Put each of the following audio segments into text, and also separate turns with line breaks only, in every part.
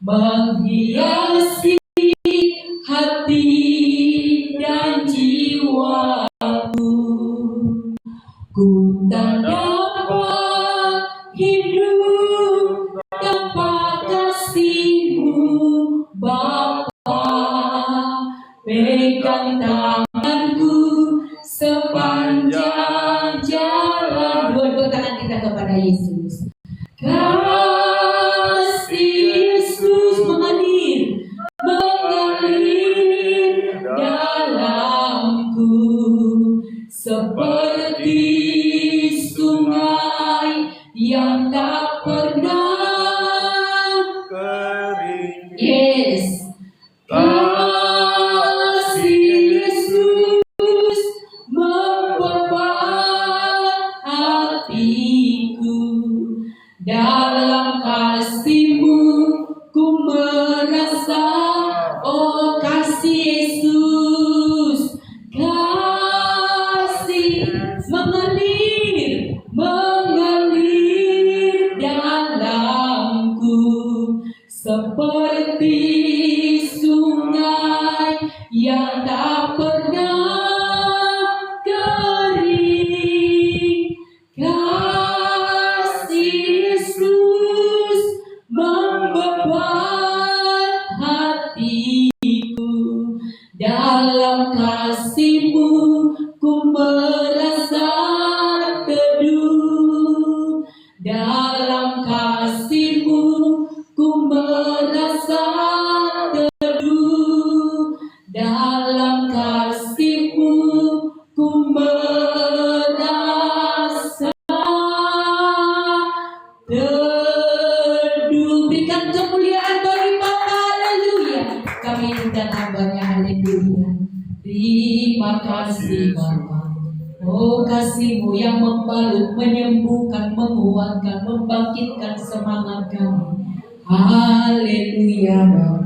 menghiasi hati dan jiwaku. Ku tak dapat hidup tanpa kasih-Mu, Bapa. Pegang tanganku sepanjang jalan. Dua tangan kita kepada Yesus. Kasih Yesus mengalir dalamku seperti sungai yang tak pernah kering. Yes. Kasih Yesus membuat hatiku. Dalam kasih-Mu ku merasa, oh kasih Yesus, kasih mengalir dalamku seperti sungai yang tak pernah kering. Kasih Yesus membebat hatiku. Dalam kasih-Mu ku merasa teduh. Dalam kasih-Mu ku merasa teduh. Dalam kasih-Mu ku merasa teduh. Berikan kemuliaan bagi Bapa. Haleluya. Kami dan hamba-Nya. Haleluya. Terima kasih Bapa. Oh kasih-Mu yang membalut, menyembuhkan, menguatkan, membangkitkan semangat kami. Haleluya Bapa.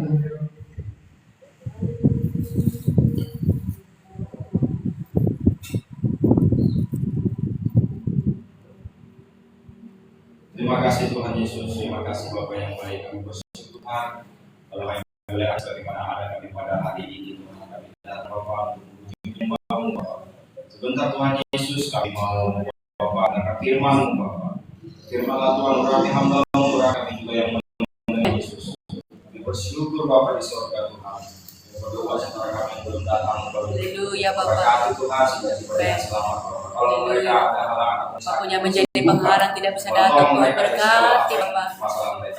Terima kasih Tuhan Yesus, terima kasih Bapa yang baik. Kami bersyukur Tuhan kalau kami boleh bagaimana ada kami pada hari ini Tuhan. Kami datang Bapa untuk menyembah-Mu Bapa. Sebentar Tuhan Yesus, kami mau Bapa mendengar firman-Mu Bapa. Firman-Nya Tuhan, berarti hamba-Mu, berarti kami juga yang mendengar Yesus. Kami bersyukur Bapa di surga Tuhan. Kami berdoa sementara kami yang belum datang.
Haleluya Bapa.
Berkati Tuhan sudah diberi selamat Bapa. Kalau mereka ada halangan,
Waktunya menjadi penghalang tidak bisa datang. Tuhan berkati Bapa.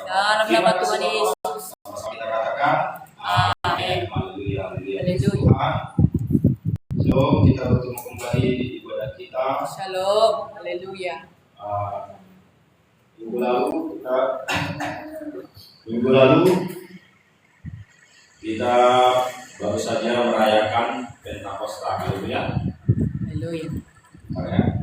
Dalam nama Tuhan Yesus.
Kita katakan amin. Haleluya. Shalom, kita bertemu kembali di ibadah kita.
Shalom. Haleluya.
Minggu lalu kita baru saja merayakan Pentakosta. Haleluya.
Haleluya. Haleluya.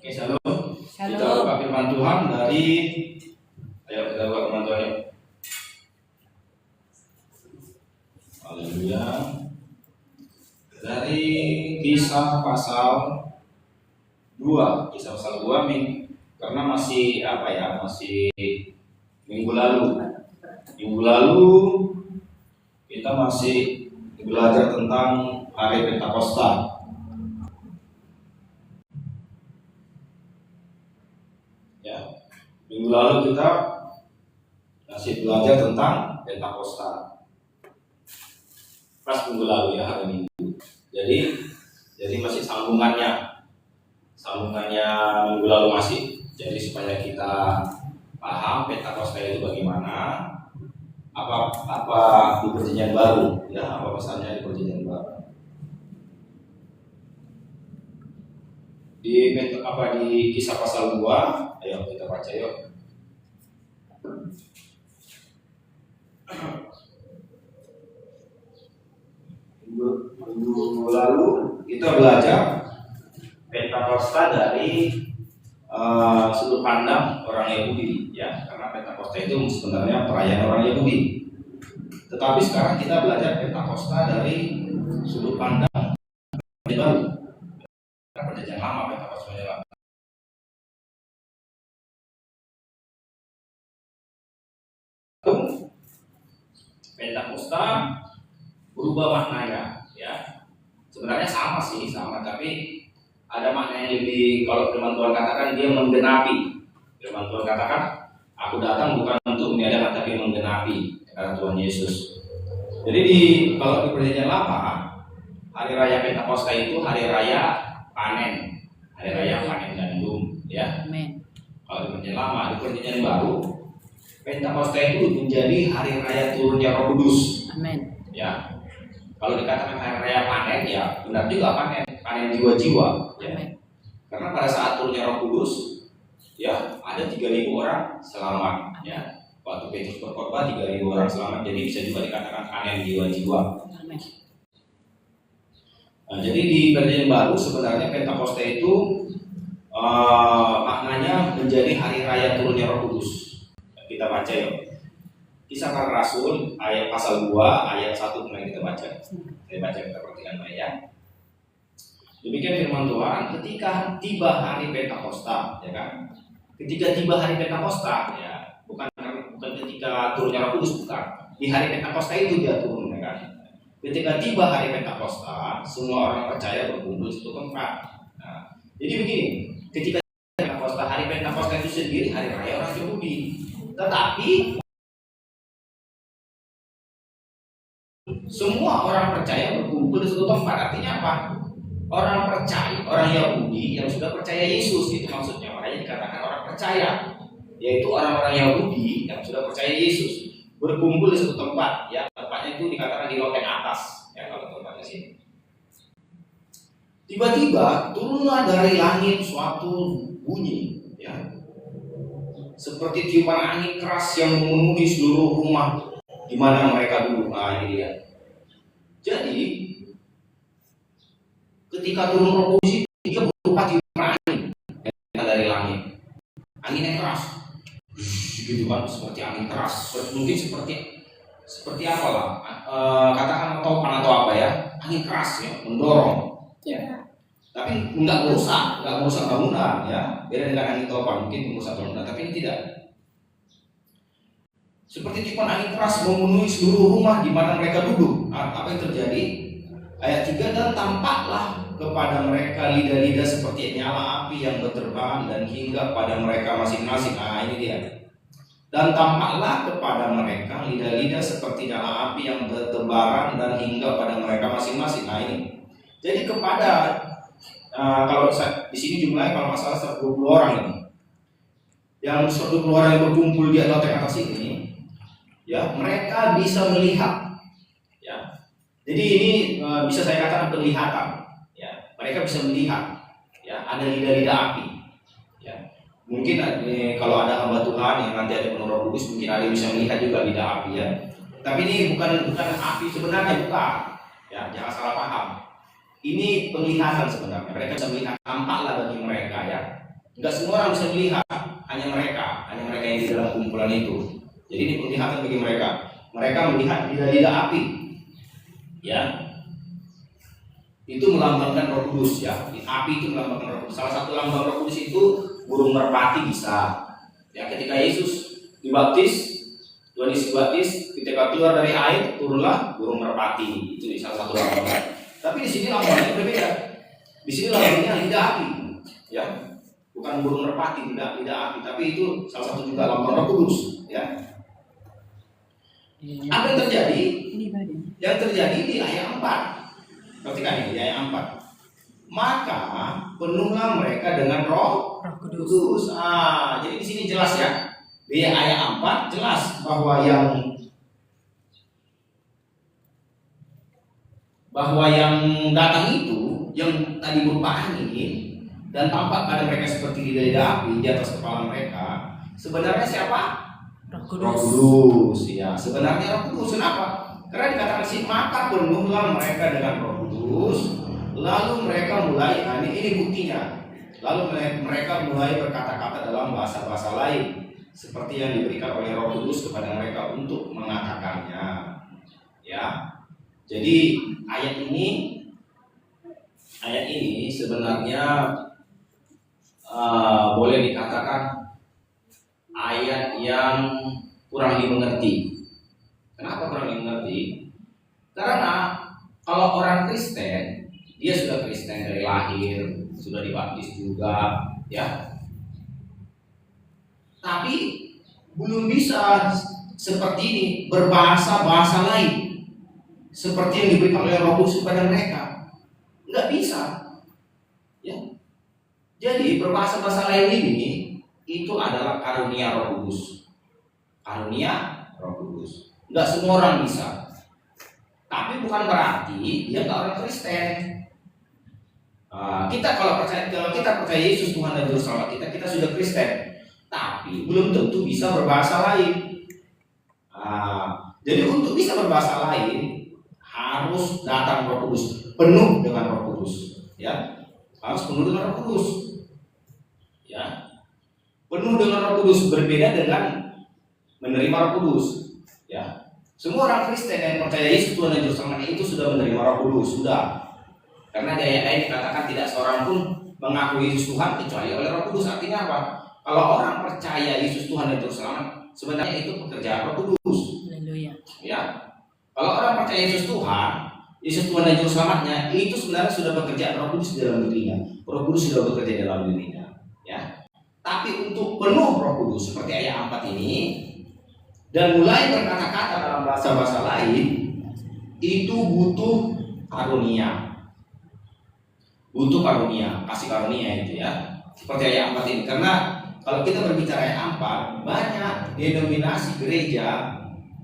Oke, shalom.
Shalom.
Kita buka firman Tuhan dari ayo kita buka firman Tuhan yuk. Haleluya. Dari Kisah pasal 2, Kisah pasal 2 karena masih masih minggu lalu. Minggu lalu kita masih belajar tentang hari Pentakosta. Ya, minggu lalu kita masih belajar tentang Pentakosta. Pas minggu lalu ya, hari Minggu. Jadi masih sambungannya minggu lalu masih. Jadi supaya kita paham Pentakosta itu bagaimana, apa di perjanjian baru, ya apa pesannya di perjanjian baru. Di Kisah pasal 2, ayo kita baca yuk. Minggu lalu kita belajar Pentakosta dari sudut pandang orang Yahudi, ya, karena Pentakosta itu sebenarnya perayaan orang Yahudi. Tetapi sekarang kita belajar Pentakosta dari sudut pandang baru, karena perjanjian lama Pentakosta lama. Pentakosta berubah maknanya, ya. Sebenarnya sama sih, tapi ada makna yang lebih. Kalau firman Tuhan katakan dia menggenapi. Firman Tuhan katakan, aku datang bukan untuk meniadakan tapi menggenapi, kata Tuhan Yesus. Jadi kalau di perjanjian lama, hari raya Pentakosta itu hari raya panen, hari raya panen gandum, ya.
Amin.
Kalau di perjanjian lama, di perjanjian baru, Pentakosta itu menjadi hari raya turunnya Roh Kudus.
Amin.
Ya. Kalau dikatakan hari raya panen, ya benar juga panen jiwa-jiwa, ya. Karena pada saat turunnya Roh Kudus, ya ada 3.000 orang selamat, ya. Waktu Petrus berkhotbah 3.000 orang selamat, jadi bisa juga dikatakan panen jiwa-jiwa.
Amin.
Nah, jadi di perjanjian baru sebenarnya Pentakosta itu maknanya menjadi hari raya turunnya Roh Kudus. Kita baca yuk. Kisah Para Rasul ayat pasal 2 ayat 1 kemarin kita baca. Saya baca, kita perhatikan baik ya. Demikian firman Tuhan, ketika tiba hari Pentakosta, ya kan? Ketika tiba hari Pentakosta, ya, bukan ketika turunnya Roh Kudus, bukan. Di hari Pentakosta itu dia turun, ya kan? Ketika tiba hari Pentakosta, semua orang percaya berkumpul di satu tempat. Nah, jadi begini, ketika Pentakosta, hari Pentakosta itu sendiri hari raya orang Yahudi. Tetapi semua orang percaya berkumpul di satu tempat. Artinya apa? Orang percaya, orang Yahudi yang sudah percaya Yesus, itu maksudnya. Makanya dikatakan orang percaya, yaitu orang-orang Yahudi yang sudah percaya Yesus berkumpul di satu tempat. Ya, tempatnya itu dikatakan di loteng atas. Ya, kalau tempatnya sini. Tiba-tiba turunlah dari langit suatu bunyi, ya, seperti tiupan angin keras yang memenuhi seluruh rumah di mana mereka duduk. Nah, ini dia. Jadi ketika turun Roh Kudus, dia berupa tiupan angin dari langit, angin yang keras, gitu kan, seperti angin keras, mungkin seperti apa lah, katakan topan atau apa ya, angin keras ya, mendorong, ya. Tapi nggak merusak bangunan, ya. Beda dengan angin topan, mungkin merusak bangunan, tapi ini tidak. Seperti tiupan angin keras memenuhi seluruh rumah di mana mereka duduk. Apa yang terjadi? Ayat 3, dan tampaklah kepada mereka lidah-lidah seperti nyala api yang berterbangan dan hingga pada mereka masing-masing. Nah, ini dia. Dan tampaklah kepada mereka lidah-lidah seperti nyala api yang bertebaran dan hingga pada mereka masing-masing. Nah, ini. Jadi kepada kalau di sini jumlahnya kalau nggak salah 120 orang ini. Yang 120 orang yang berkumpul di loteng atas ini, ya, mereka bisa melihat, ya. Jadi ini bisa saya katakan penglihatan, ya. Mereka bisa melihat, ya, ada lidah-lidah api, ya. Mungkin kalau ada hamba Tuhan yang nanti ada penuh Roh Kudus, mungkin ada yang bisa melihat juga lidah api, ya. Tapi ini bukan api sebenarnya, bukan, ya, jangan salah paham. Ini penglihatan sebenarnya. Mereka bisa melihat, tampaklah bagi mereka, ya. Enggak semua orang bisa melihat, hanya mereka yang di dalam kumpulan itu. Jadi ini penglihatan bagi mereka. Mereka melihat lidah-lidah api, ya. Itu melambangkan Roh Kudus, ya. Api itu melambangkan Roh Kudus. Salah satu lambang Roh Kudus itu burung merpati bisa. Ya, ketika Yesus dibaptis, Tuhan Yesus dibaptis, ketika keluar dari air turunlah burung merpati. Itu salah satu lambang. Tapi di sini lambangnya berbeda. Di sini lambangnya lidah api, ya. Bukan burung merpati, tidak api, tapi itu salah satu juga lambang Roh Kudus, ya. Apa yang terjadi? Yang terjadi di ayat 4. Perhatikan ini di ayat 4. Maka penuhlah mereka dengan Roh Kudus. Jadi di sini jelas, ya. Di ayat 4 jelas bahwa yang datang itu, yang tadi berupa angin dan tampak pada mereka seperti lidah api di atas kepala mereka, sebenarnya siapa?
Roh
Roh
Kudus.
Kudus. Ya, sebenarnya Roh Kudus kenapa? Karena dikatakan sih, maka penuhlah mereka dengan Roh Kudus, lalu mereka mulai, ini buktinya. Lalu mereka mulai berkata-kata dalam bahasa-bahasa lain, seperti yang diberikan oleh Roh Kudus kepada mereka untuk mengatakannya. Ya, jadi ayat ini sebenarnya boleh dikatakan ayat yang kurang dimengerti. Kenapa kurang dimengerti? Karena kalau orang Kristen, dia sudah Kristen dari lahir, sudah dibaptis juga, ya. Tapi belum bisa seperti ini berbahasa-bahasa lain, seperti yang diberikan oleh Roh Kudus kepada mereka. Nggak bisa, ya. Jadi berbahasa-bahasa lain ini itu adalah karunia Roh Kudus. Karunia Roh Kudus. Nggak semua orang bisa. Tapi bukan berarti dia nggak orang Kristen. Kalau kita percaya Yesus Tuhan dan Juru Selamat kita sudah Kristen. Tapi belum tentu bisa berbahasa lain. Jadi untuk bisa berbahasa lain harus datang Roh Kudus, penuh dengan Roh Kudus, ya. Harus penuh dengan Roh Kudus, ya. Penuh dengan Roh Kudus berbeda dengan menerima Roh Kudus, ya. Semua orang Kristen yang percaya Yesus Tuhan dan Juru Selamat itu sudah menerima Roh Kudus, sudah. Karena di ayat lain dikatakan tidak seorang pun mengakui Yesus Tuhan kecuali oleh Roh Kudus. Artinya apa? Kalau orang percaya Yesus Tuhan dan Juru Selamat, sebenarnya itu pekerjaan Roh Kudus.
Haleluya.
Ya. Kalau orang percaya Yesus Tuhan dan Juru Selamatnya, itu sebenarnya sudah bekerja Roh Kudus di dalam dirinya. Roh Kudus sudah bekerja dalam dirinya, ya. Tapi untuk penuh Roh Kudus seperti ayat 4 ini dan mulai berkata-kata dalam bahasa-bahasa lain, itu butuh karunia. Butuh karunia, kasih karunia itu, ya. Seperti ayat 4 ini. Karena kalau kita berbicara ayat 4, banyak denominasi gereja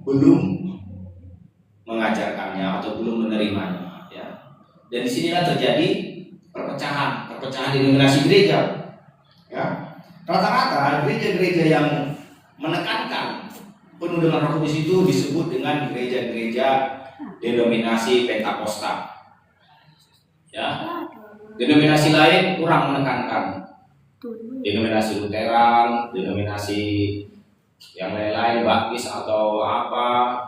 belum mengajarkannya atau belum menerimanya, ya. Dan disinilah terjadi perpecahan denominasi gereja, ya. Rata-rata gereja-gereja yang menekankan penuh dengan Roh Kudus itu disebut dengan gereja-gereja denominasi Pentakosta, ya. Denominasi lain kurang menekankan. Denominasi Lutheran, denominasi yang lain-lain, baptis atau apa,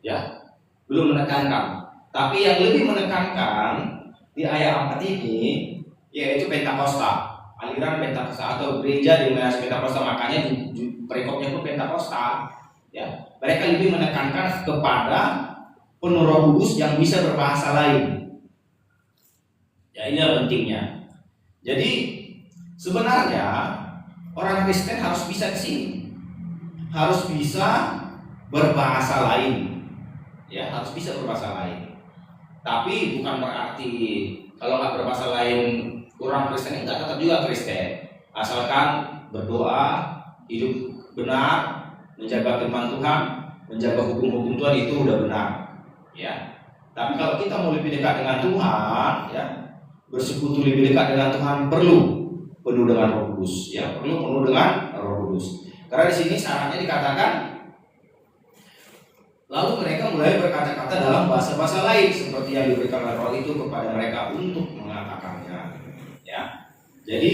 ya, belum menekankan. Tapi yang lebih menekankan di ayat 4 ini yaitu Pentakosta, aliran Pentakosta atau gereja denominasi Pentakosta. Makanya perikopnya pun Pentakosta, ya. Mereka lebih menekankan kepada penuh Roh Kudus yang bisa berbahasa lain. Ya, ini pentingnya. Jadi sebenarnya orang Kristen harus bisa ke sini, harus bisa berbahasa lain, ya, harus bisa berbahasa lain. Tapi bukan berarti kalau nggak berbahasa lain kurang Kristen, enggak, tetap juga Kristen. Asalkan berdoa, hidup benar, menjaga firman Tuhan, menjaga hukum-hukum Tuhan, itu udah benar, ya. Tapi kalau kita mau lebih dekat dengan Tuhan, ya, bersekutu lebih dekat dengan Tuhan, perlu penuh dengan Roh Kudus, ya, perlu penuh dengan Roh Kudus. Karena di sini syaratnya dikatakan, lalu mereka mulai berkata-kata dalam bahasa-bahasa lain seperti yang diberikan oleh Roh itu kepada mereka untuk mengatakannya, ya. Jadi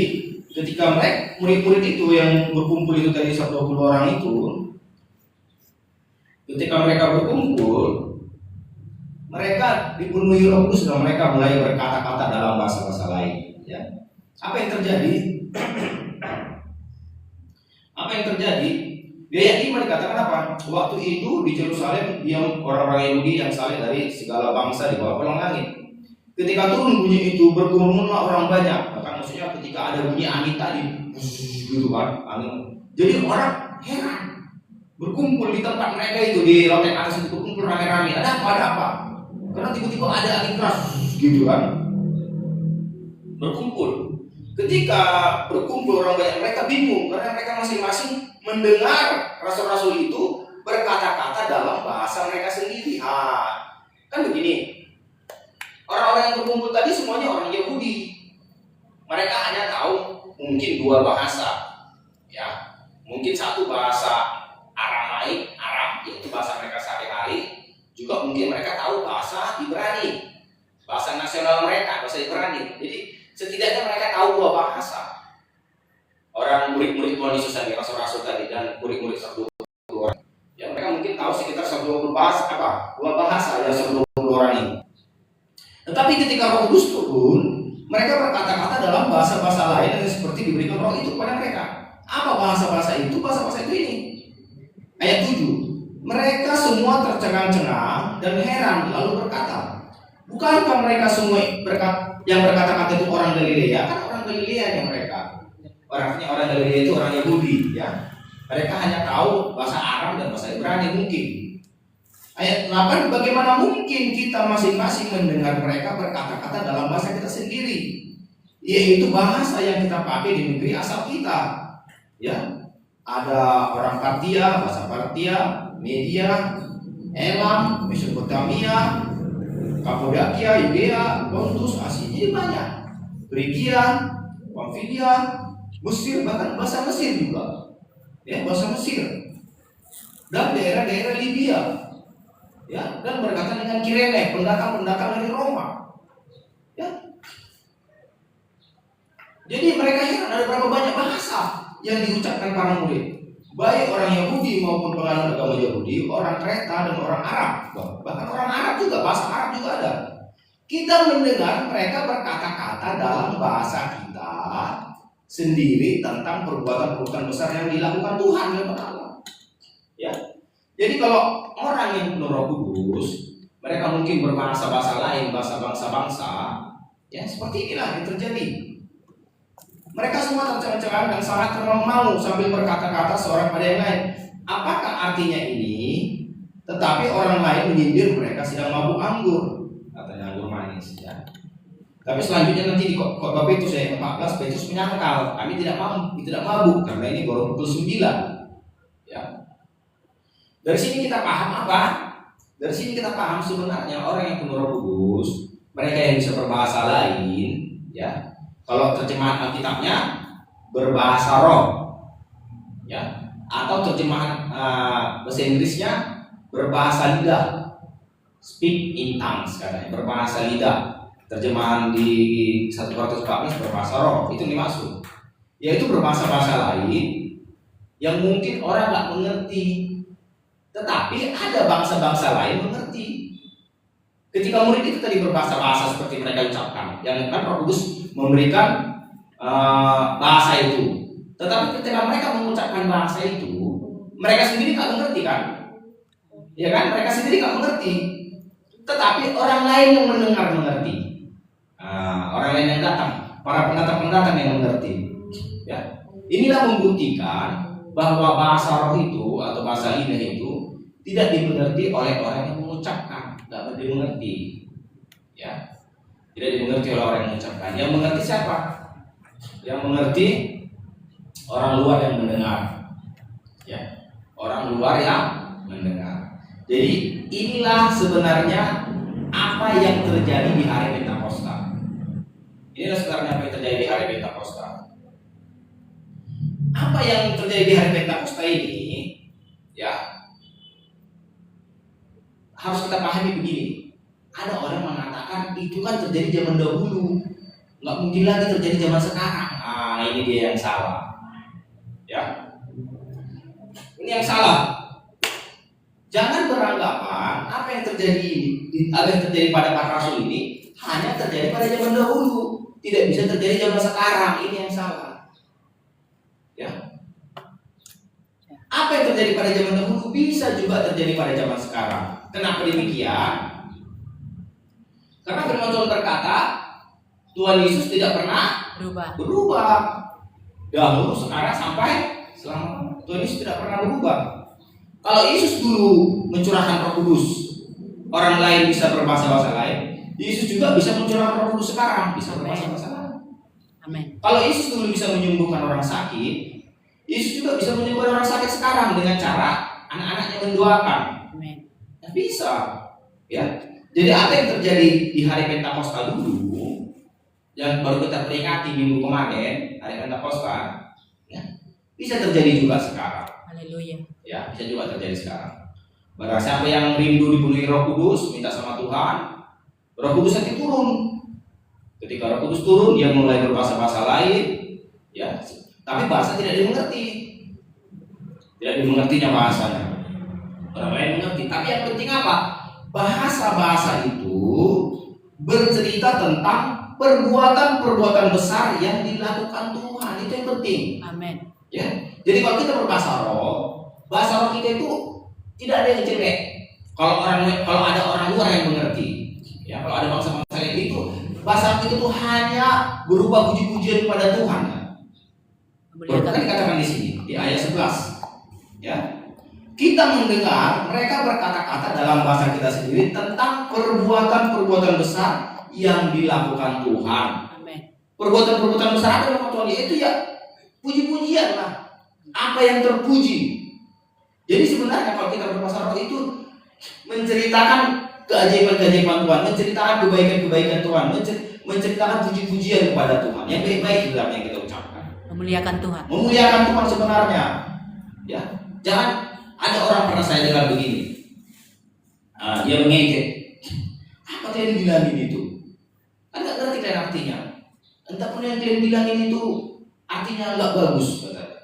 ketika mereka murid-murid itu yang berkumpul itu tadi 120 orang itu, ketika mereka berkumpul, mereka dipenuhi Roh Kudus dan mereka mulai berkata-kata dalam bahasa-bahasa lain, ya. Apa yang terjadi? Apa yang terjadi? Di ayat 5 dikatakan apa? Waktu itu di Yerusalem diam orang-orang Yahudi yang saleh dari segala bangsa di bawah kolong langit. Ketika turun bunyi itu, berkerumunlah orang banyak. Bahkan maksudnya ketika ada bunyi angin tadi, gitu kan, angin. Jadi orang heran, berkumpul di tempat mereka itu, di loteng atas itu berkumpul rame-rame. Ada apa? Karena tiba-tiba ada angin keras, gitu kan. Berkumpul. Ketika berkumpul orang banyak, mereka bingung karena mereka masing-masing mendengar rasul-rasul itu berkata-kata dalam bahasa mereka sendiri. Kan begini, orang-orang yang berkumpul tadi semuanya orang Yahudi. Mereka hanya tahu mungkin 2 bahasa, ya, mungkin 1 bahasa nasional mereka, bahasa Ibrani. Jadi setidaknya mereka tahu dua bahasa. Orang murid-murid Tuhan Yesus tadi, rasul-rasul tadi, dan murid-murid 120 orang. Ya, mereka mungkin tahu sekitar 120 bahasa dua bahasa yang 120 orang ini. Tetapi ketika Roh Kudus turun, mereka berkata-kata dalam bahasa-bahasa lain yang seperti diberikan Roh itu kepada mereka. Apa bahasa-bahasa itu? Bahasa-bahasa itu ini. Ayat 7. Mereka semua tercengang-cengang dan heran lalu berkata, bukankah mereka semua yang berkata-kata itu orang Galilea? Kan orang Galilea yang mereka. Orangnya orang Galilea itu orang Yahudi, ya. Mereka hanya tahu bahasa Aram dan bahasa Ibrani mungkin. Ayat 8, bagaimana mungkin kita masing-masing mendengar mereka berkata-kata dalam bahasa kita sendiri, yaitu bahasa yang kita pakai di negeri asal kita. Ya, ada orang Partia, bahasa Partia, Media, Elam, Mesopotamia, Kapodakia, Yudea, Pontus, Asia, jadi banyak. Frigia, Pamfilia, Mesir, bahkan bahasa Mesir juga, ya, bahasa Mesir, dan daerah-daerah Libya, ya, dan berkaitan dengan Kirene, pendatang-pendatang dari Roma, ya. Jadi mereka heran ada berapa banyak bahasa yang diucapkan para murid, baik orang Yahudi maupun penganut agama Yahudi, orang Kreta dan orang Arab, bahkan orang Arab juga, bahasa Arab juga ada. Kita mendengar mereka berkata-kata dalam bahasa kita sendiri tentang perbuatan-perbuatan besar yang dilakukan Tuhan kepada Allah. Ya, jadi kalau orang yang penuh Roh Kudus, mereka mungkin berbahasa-bahasa lain, bahasa bangsa-bangsa, ya seperti inilah yang terjadi. Mereka semua tercengang-cengang dan sangat termenung sambil berkata-kata seorang pada yang lain. Apakah artinya ini? Tetapi orang lain menyindir mereka sedang mabuk anggur, katanya anggur manis, ya. Tapi selanjutnya nanti di khotbah Petrus ayat 14, Petrus menyangkal, kami tidak mabuk karena ini baru pukul 9. Ya. Dari sini kita paham apa? Dari sini kita paham sebenarnya orang yang penuh Roh Kudus, mereka yang bisa berbahasa lain, ya. Kalau terjemahan Alkitabnya berbahasa roh, ya, atau terjemahan bahasa Inggrisnya berbahasa lidah, speak in tongues katanya, berbahasa lidah. Terjemahan di 1 Korintus 14 berbahasa roh, itu dimaksud, yaitu berbahasa-bahasa lain yang mungkin orang nggak mengerti, tetapi ada bangsa-bangsa lain mengerti. Ketika murid itu tadi berbahasa-bahasa seperti mereka ucapkan, yang kan Roh Kudus memberikan bahasa itu, tetapi ketika mereka mengucapkan bahasa itu, mereka sendiri nggak mengerti kan? Ya kan, mereka sendiri nggak mengerti, tetapi orang lain yang mendengar mengerti. Orang lain yang datang, para pendatang-pendatang yang mengerti. Ya, inilah membuktikan bahwa bahasa roh itu atau bahasa lidah itu tidak dimengerti oleh orang yang mengucapkan, tidak dimengerti. Ya, tidak dimengerti oleh orang yang mengucapkan. Yang mengerti siapa? Yang mengerti orang luar yang mendengar. Ya, orang luar yang mendengar. Jadi inilah sebenarnya apa yang terjadi di hari Pentakosta. Inilah sebenarnya apa yang terjadi di hari Pentakosta. Apa yang terjadi di hari Pentakosta ini, ya, harus kita pahami begini. Ada orang mengatakan itu kan terjadi zaman dahulu, nggak mungkin lagi terjadi zaman sekarang. Ini dia yang salah. Ya, ini yang salah. Jangan beranggapan apa yang terjadi pada para rasul ini hanya terjadi pada zaman dahulu, tidak bisa terjadi zaman sekarang. Ini yang salah. Ya. Apa yang terjadi pada zaman dahulu bisa juga terjadi pada zaman sekarang. Kenapa demikian? Karena firman Tuhan berkata, Tuhan Yesus tidak pernah berubah. Dahulu, sekarang, sampai selama Tuhan Yesus tidak pernah berubah. Kalau Yesus dulu mencurahkan Roh Kudus, orang lain bisa berbahasa-bahasa lain, Yesus juga bisa mencurahkan Roh Kudus sekarang, bisa berbahasa-bahasa lain.
Amin.
Kalau Yesus dulu bisa menyembuhkan orang sakit, Yesus juga bisa menyembuhkan orang sakit sekarang dengan cara anak-anaknya mendoakan.
Amin.
Bisa, ya. Jadi apa yang terjadi di hari Pentakosta dulu, yang baru kita peringati minggu kemarin, hari Pentakosta, ya, bisa terjadi juga sekarang.
Haleluya.
Ya, bisa juga terjadi sekarang. Barang siapa yang rindu dipenuhi Roh Kudus, minta sama Tuhan, Roh Kudus nanti turun. Ketika Roh Kudus turun, dia mulai berbahasa-bahasa lain, ya. Tapi bahasa tidak dimengerti, tidak dimengertinya bahasanya. Orang lain mengerti. Tapi yang penting apa? Bahasa-bahasa itu bercerita tentang perbuatan-perbuatan besar yang dilakukan Tuhan. Itu yang penting.
Amin.
Ya. Jadi kalau kita berbahasa roh, bahasa roh kita itu tidak ada yang jelek. Kalau ada orang luar yang mengerti, ya, kalau ada bangsa-bangsa yang itu, bahasa kita itu hanya berupa puji-pujian kepada Tuhan. Kan dikatakan di sini di ayat 11. Ya. Kita mendengar mereka berkata-kata dalam bahasa kita sendiri tentang perbuatan-perbuatan besar yang dilakukan Tuhan.
Amin.
Perbuatan-perbuatan besar apa yang Tuhan, yaitu ya puji-pujian lah. Apa yang terpuji. Jadi sebenarnya kalau kita berbahasa roh itu menceritakan keajaiban-keajaiban Tuhan, menceritakan kebaikan-kebaikan Tuhan, menceritakan puji-pujian kepada Tuhan. Yang baik-baik dalam yang kita ucapkan.
Memuliakan Tuhan.
Memuliakan Tuhan sebenarnya. Ya, jangan ada orang pernah saya dengar begini. Dia mengejek. Apa yang dibilangin itu? Kan nggak ngerti kan artinya. Entah pun yang kalian bilangin itu artinya nggak bagus katanya.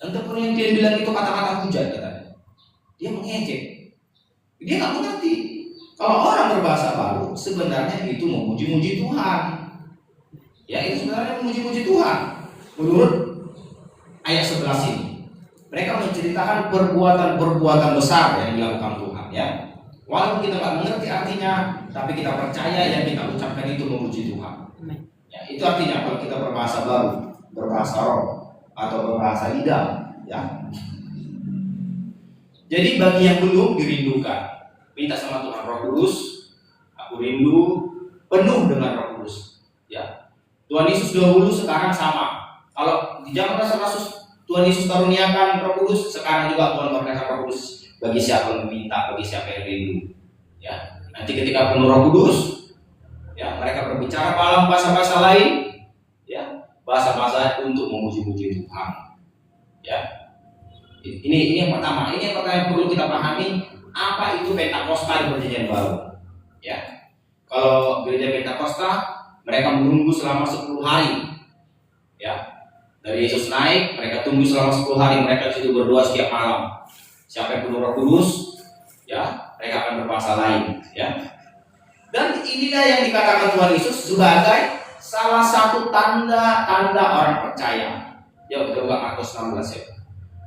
Entah pun yang kalian bilang itu kata-kata hujat katanya. Dia mengejek. Dia nggak mengerti. Kalau orang berbahasa baru sebenarnya itu memuji-muji Tuhan. Ya, itu sebenarnya memuji-muji Tuhan. Menurut ayat 11 ini, mereka menceritakan perbuatan-perbuatan besar yang dilakukan Tuhan. Ya, walaupun kita nggak mengerti artinya, tapi kita percaya yang kita ucapkan itu memuji Tuhan. Ya, itu artinya kalau kita berbahasa baru, berbahasa roh atau berbahasa lidah. Ya. Jadi bagi yang belum dirindukan, minta sama Tuhan, Roh Kudus, aku rindu penuh dengan Roh Kudus. Ya, Tuhan Yesus dahulu sekarang sama. Kalau di zaman Rasul Tuhan Yesus karuniakan Roh Kudus, sekarang juga Tuhan karuniakan Roh Kudus bagi siapa yang meminta, bagi siapa yang rindu. Ya, nanti ketika penuh Roh Kudus, ya mereka berbicara dalam bahasa-bahasa lain, ya bahasa-bahasa untuk memuji-muji Tuhan. Ya, ini yang pertama. Ini yang pertama yang perlu kita pahami. Apa itu Pentakosta di Perjanjian Baru? Ya, kalau gereja Pentakosta mereka menunggu selama 10 hari. Ya. Dari Yesus naik, mereka tunggu selama 10 hari, mereka disitu berdoa setiap malam. Siapa yang penuh Roh Kudus, ya, mereka akan berbahasa lain, ya. Dan inilah yang dikatakan Tuhan Yesus sebagai salah satu tanda-tanda orang percaya. Ya, kita buka Markus 16 ya.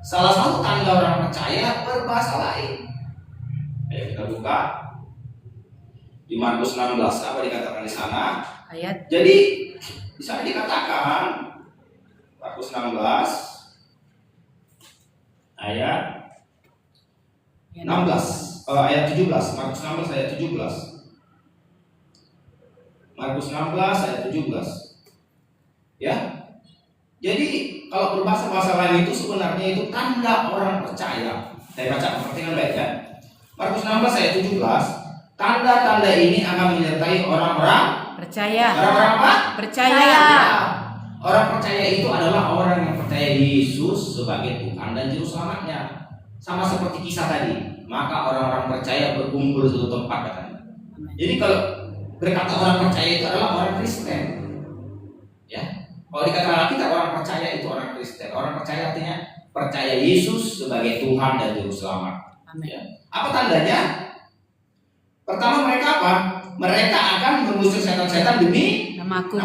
Salah satu tanda orang percaya berbahasa lain. Ayo kita buka di Markus 16, apa dikatakan di sana?
Ayat.
Jadi di sana dikatakan Markus 16 ayat 16 ayat 17. Markus 16 ayat 17. Markus 16 ayat 17. Ya. Jadi kalau berbahasa-bahasa lain itu sebenarnya itu tanda orang percaya. Saya baca perhatikan baik ya. Markus 16 ayat 17. Tanda-tanda ini akan menyertai orang-orang
percaya.
Orang-orang apa?
Percaya.
Orang percaya itu adalah orang yang percaya Yesus sebagai Tuhan dan Juru Selamatnya. Sama seperti kisah tadi. Maka orang-orang percaya berkumpul di suatu tempat katanya. Jadi kalau berkata orang percaya itu adalah orang Kristen. Ya. Kalau dikatakan kita orang percaya itu orang Kristen. Orang percaya artinya percaya Yesus sebagai Tuhan dan Juru Selamat. Ya. Apa tandanya? Pertama mereka apa? Mereka akan mengusir setan-setan demi
Namaku.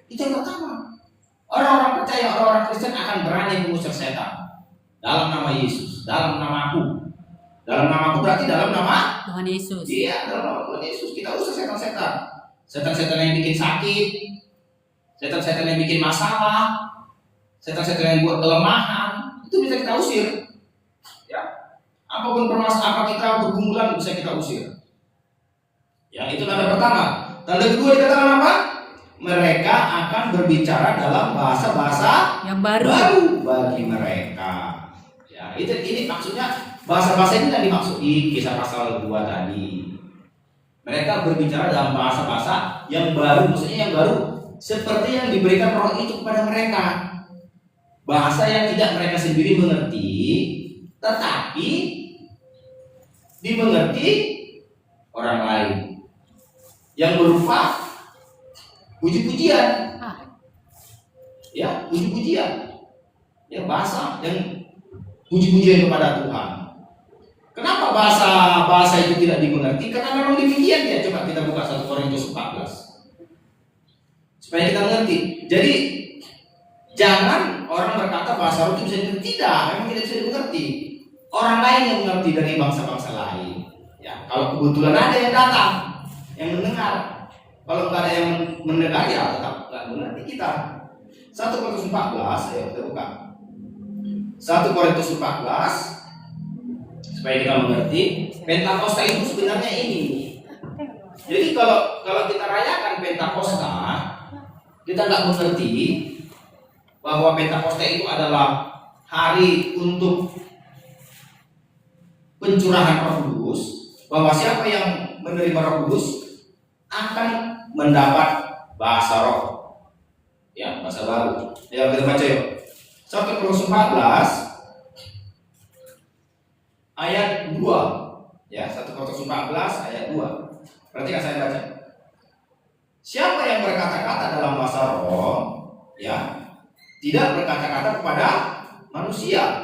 Itu yang pertama. Orang-orang percaya, orang-orang Kristen akan berani mengusir setan dalam nama Yesus, dalam namaku. Dalam namaku berarti dalam nama
Tuhan Yesus.
Iya, dalam nama Tuhan Yesus kita usir setan-setan. Setan-setan yang bikin sakit, setan-setan yang bikin masalah, setan-setan yang buat kelemahan, itu bisa kita usir. Ya, apapun permasalahan apa kita bergumulan bisa kita usir. Ya, itu tanda pertama. Tanda kedua dikatakan apa? Mereka akan berbicara dalam bahasa-bahasa
yang baru
bagi mereka. Ya, ini maksudnya bahasa-bahasa ini yang dimaksud di kisah pasal 2 tadi. Mereka berbicara dalam bahasa-bahasa yang baru, maksudnya yang baru seperti yang diberikan Roh itu kepada mereka. Bahasa yang tidak mereka sendiri mengerti, tetapi dimengerti orang lain. Yang berupa puji-pujian. Ya, puji-pujian. Ya, bahasa yang puji-pujian kepada Tuhan. Kenapa bahasa itu tidak dimengerti? Karena memang demikian ya. Coba kita buka 1 Korintus 14. Supaya kita mengerti. Jadi jangan orang berkata bahasa roh itu bisa dimengerti. Tidak, memang tidak bisa dimengerti. Orang lain yang mengerti dari bangsa-bangsa lain. Ya, kalau kebetulan ada yang datang, yang mendengar. Kalau nggak ada yang mendengar ya tetap nggak mengerti kita. 1 Korintus 14, ayo kita buka. 1 Korintus 14 supaya kita mengerti. Pentakosta itu sebenarnya ini. Jadi kalau kita rayakan Pentakosta, kita nggak mengerti bahwa Pentakosta itu adalah hari untuk pencurahan Roh Kudus, bahwa siapa yang menerima Roh Kudus akan mendapat bahasa roh. Ya, bahasa baru. Ayo kita baca yuk. 1 Korintus 14 ayat 2. Ya, 1 Korintus 14 ayat 2. Perhatikan saya baca. Siapa yang berkata-kata dalam bahasa roh, ya, tidak berkata-kata kepada manusia,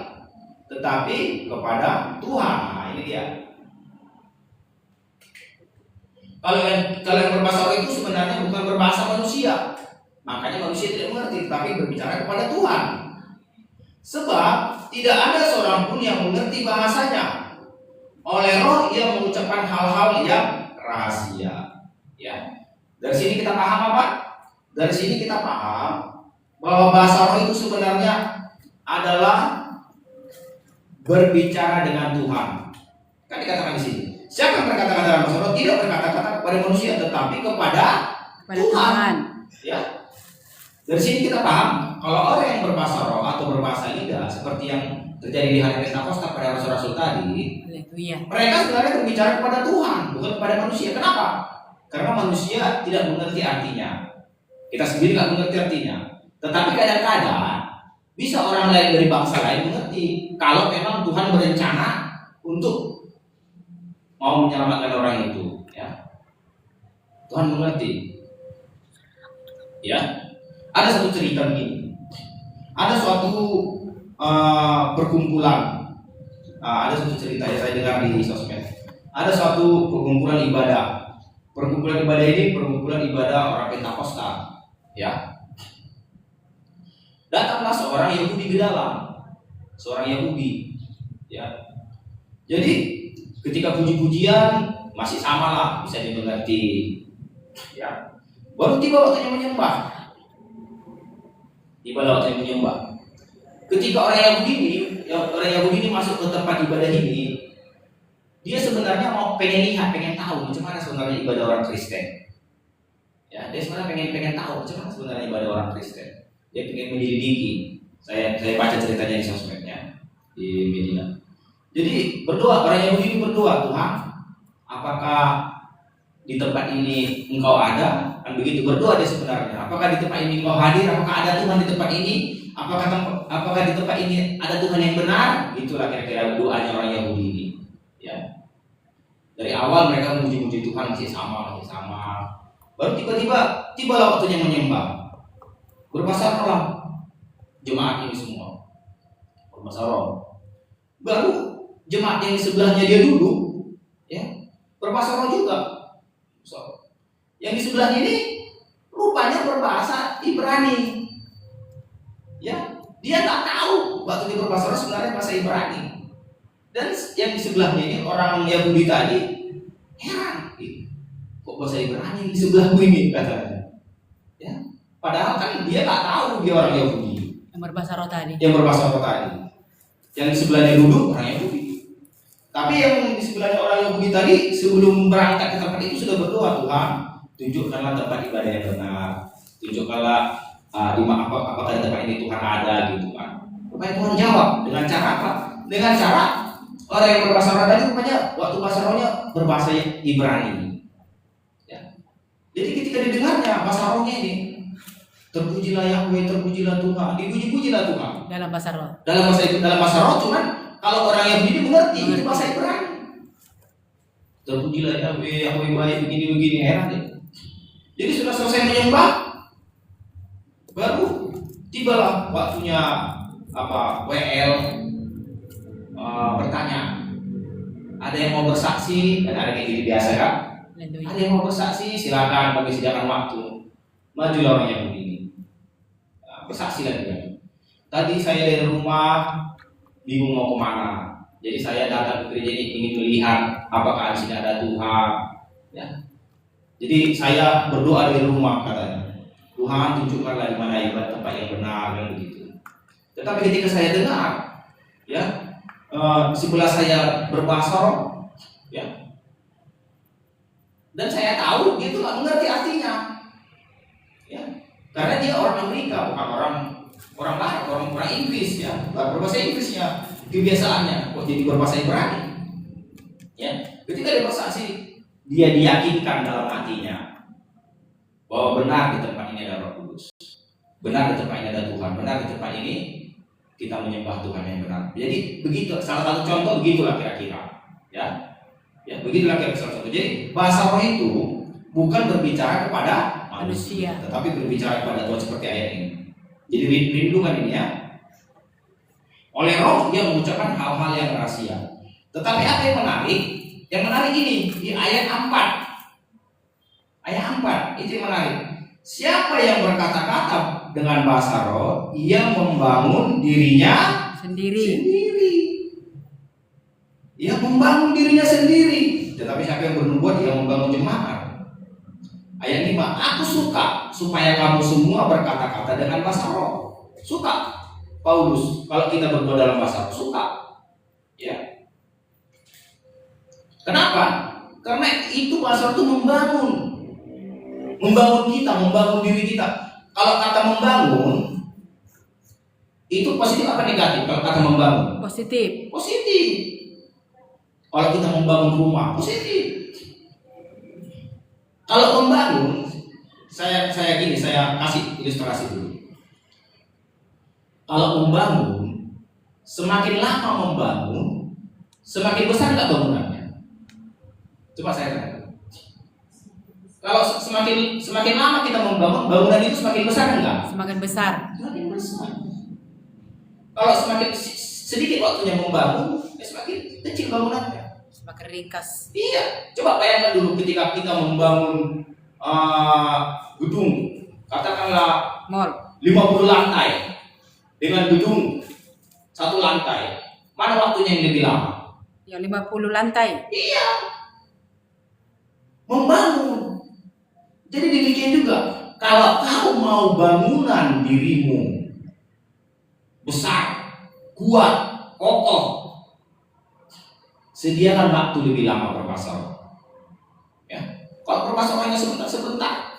tetapi kepada Tuhan. Nah, ini dia. Kalau yang berbahasa roh itu sebenarnya bukan berbahasa manusia. Makanya manusia tidak mengerti, tetapi berbicara kepada Tuhan. Sebab tidak ada seorang pun yang mengerti bahasanya. Oleh roh ia mengucapkan hal-hal yang rahasia. Ya. Dari sini kita paham apa? Dari sini kita paham bahwa bahasa roh itu sebenarnya adalah berbicara dengan Tuhan. Kan dikatakan di sini. Siapa yang berkata-kata dalam bahasa roh tidak berkata-kata kepada manusia, tetapi kepada Tuhan. Ya. Dari sini kita paham kalau orang yang berbahasa roh atau berbahasa lidah seperti yang terjadi di hari Pentakosta pada rasul-rasul tadi, mereka sebenarnya berbicara kepada Tuhan, bukan kepada manusia. Kenapa? Karena manusia tidak mengerti artinya. Kita sendiri tidak mengerti artinya. Tetapi kadang-kadang bisa orang lain dari bangsa lain mengerti kalau memang Tuhan berencana untuk mau menyelamatkan orang itu. Ya. Tuhan mengerti. Ya. Ada satu cerita begini. Ada suatu perkumpulan. Ada satu cerita yang saya dengar di sosmed. Ada suatu perkumpulan ibadah. Perkumpulan ibadah ini perkumpulan ibadah orang Pentakosta. Ya. Datanglah seorang Yahudi di dalam. Seorang Yahudi. Ya. Jadi ketika puji-pujian masih sama lah, bisa dimengerti. Ya. Baru tiba waktunya menyembah. Ibadah waktu yang menyembah. Ketika orang Yahudi ini masuk ke tempat ibadah ini, dia sebenarnya pengen lihat, pengen tahu macam mana sebenarnya ibadah orang Kristen. Ya, dia sebenarnya pengen tahu macam mana sebenarnya ibadah orang Kristen. Dia pengen menyelidiki. Saya baca ceritanya di sosmednya, di media. Jadi berdoa, orang Yahudi ini berdoa, Tuhan, apakah di tempat ini Engkau ada? Kan begitu berdoa dia sebenarnya. Apakah di tempat ini Engkau hadir? Apakah ada Tuhan di tempat ini? Apakah di tempat ini ada Tuhan yang benar? Itulah kira-kira doanya orang Yahudi ini. Ya. Dari awal mereka memuji-muji Tuhan masih sama. Baru tibalah waktunya menyembah. Berbahasa roh jemaat ini semua. Berbahasa roh. Baru jemaat yang di sebelahnya dia duduk, ya, berbahasa roh juga. Yang di sebelahnya ini rupanya berbahasa Ibrani. Ya, dia tak tahu waktu dia berbahasa roh sebenarnya bahasa Ibrani. Dan yang di sebelahnya ini orang Yahudi tadi heran, kok bahasa Ibrani di sebelahku ini katanya. Ya, padahal kan dia tak tahu dia orang Yahudi.
Yang berbahasa roh tadi.
Yang di sebelahnya duduk orang Yahudi. Tapi yang di sebelahnya orang Yahudi tadi sebelum berangkat ke tempat itu sudah berdoa, Tuhan, tunjukkanlah tempat ibadah yang benar. Tunjukkanlah di mana apakah di tempat ini Tuhan ada gitu kan. Rupanya Tuhan jawab dengan cara apa? Dengan cara orang yang berbahasa roh tadi rupanya waktu bahasa rohnya berbahasa Ibrani. Ya. Jadi ketika didengarnya bahasa rohnya ini, terpujilah Yahweh, terpujilah Tuhan, dipuji-pujilah Tuhan.
Dalam bahasa roh.
Dalam bahasa roh, cuman kalau orang Yahudi ini mengerti itu bahasa Ibrani. Terpujilah Yahweh, Yahweh baik begini-begini, heran deh. Jadi sudah selesai menyembah, Baru tibalah waktunya WL bertanya, ada yang mau bersaksi, dan ada kayak gini biasa kan? Ada yang mau bersaksi, silakan bagi sediakan waktu. Majulah orang yang begini. Bersaksi lagi dia. Tadi saya dari rumah bingung mau kemana, jadi saya datang ke gereja ini ingin melihat apakah di sini ada Tuhan. Ya. Jadi saya berdoa dari rumah katanya. Tuhan tunjukkanlah di mana ibadah tempat yang benar dan begitu. Tetapi ketika saya dengar, ya sebelah saya berbahasa roh, ya, dan saya tahu dia itu nggak mengerti artinya, ya, karena dia orang Amerika, bukan orang Barat, orang Inggris, ya, berbahasa Inggrisnya kebiasaannya, kok jadi berbahasa Ibrani, ya. Ketika dia bersaksi, dia diyakinkan dalam hatinya bahwa benar di tempat ini ada Roh Kudus, benar di tempat ini ada Tuhan, benar di tempat ini kita menyembah Tuhan yang benar. Jadi begitu, salah satu contoh begitulah kira-kira, ya, begitulah kira-kira salah satu. Jadi bahasa roh itu bukan berbicara kepada manusia, tetapi berbicara kepada Tuhan seperti ayat ini. Jadi rindukan ini ya. Oleh roh dia mengucapkan hal-hal yang rahasia. Tetapi apa yang menarik? Yang menarik ini di ayat 4. Ayat 4 itu yang menarik. Siapa yang berkata-kata dengan bahasa roh, ia membangun dirinya sendiri. Ia membangun dirinya sendiri. Tetapi siapa yang bernubuat, ia membangun jemaat. Ayat 5, aku suka supaya kamu semua berkata-kata dengan bahasa roh. Suka Paulus kalau kita berdoa dalam bahasa roh, suka. Ya. Kenapa? Karena itu bahasa roh itu membangun kita, membangun diri kita. Kalau kata membangun itu positif apa negatif? Kalau kata membangun
Positif.
Kalau kita membangun rumah positif. Kalau membangun, saya kasih ilustrasi dulu. Kalau membangun, semakin lama membangun, semakin besar nggak bangunannya? Coba saya tanya. Kalau semakin lama kita membangun, bangunan itu semakin besar enggak?
Semakin besar.
Semakin besar. Kalau semakin sedikit waktunya membangun, semakin kecil bangunannya.
Semakin ringkas.
Iya. Coba bayangkan dulu ketika kita membangun gedung, katakanlah
Mall
50 lantai dengan gedung 1 lantai. Mana waktunya yang lebih lama?
Yang 50 lantai.
Iya. Membangun. Jadi demikian juga, kalau kau mau bangunan dirimu besar, kuat, kokoh, sediakan waktu lebih lama berbahasa roh. Ya. Kalau berbahasa roh hanya sebentar,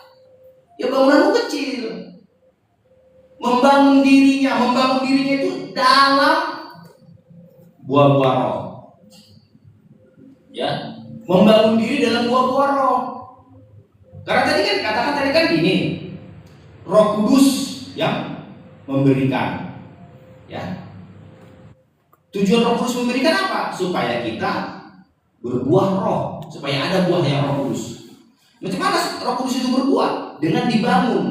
ya bangunanmu kecil. Membangun dirinya itu dalam buah-buah roh. Ya, membangun diri dalam buah-buah roh. Karena tadi kan gini, Roh Kudus yang memberikan, ya. Tujuan Roh Kudus memberikan apa? Supaya kita berbuah roh, supaya ada buah yang Roh Kudus. Macam mana Roh Kudus itu berbuah? Dengan dibangun.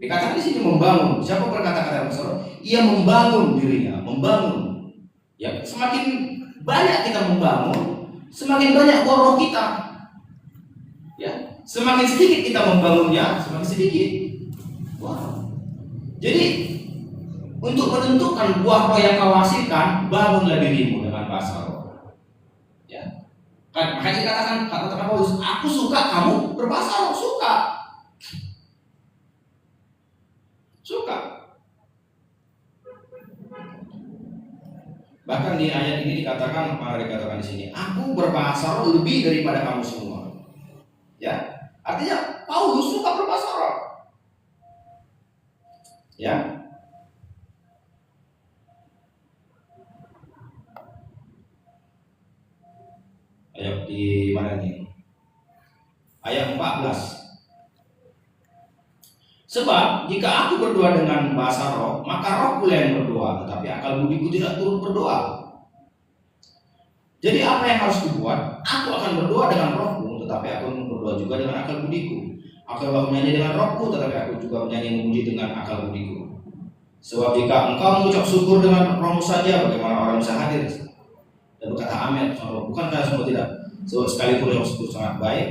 Dikatakan di sini membangun. Siapa berkata-kata besar? Ia membangun dirinya, membangun. Ya, semakin banyak kita membangun, semakin banyak buah roh kita. Ya. Semakin sedikit kita membangunnya, semakin sedikit. Wow. Jadi untuk menentukan buah roh yang kau hasilkan, bangunlah dirimu dengan bahasa roh. Ya. Makanya dikatakan kata Paulus, aku suka kamu berbahasa roh, suka. Bahkan di ayat ini dikatakan, apa dikatakan di sini? Aku berbahasa roh lebih daripada kamu semua. Ya. Artinya Paulus suka berbahasa roh. Ya. Ayat di mana ini? Ayat 14. Sebab jika aku berdoa dengan bahasa roh, maka roh pula yang berdoa, tetapi akal budiku tidak turut berdoa. Jadi apa yang harus dibuat? Aku akan berdoa dengan rohku, tetapi aku berdoa juga dengan akal budiku. Aku dapat menyanyi dengan rohku, tetapi aku juga menyanyi memuji dengan akal budiku. Sebab jika engkau mengucap syukur dengan rohmu saja, bagaimana orang bisa hadir dan berkata amin? Bukankah semua tidak? Sebab sekalipun roh syukur sangat baik.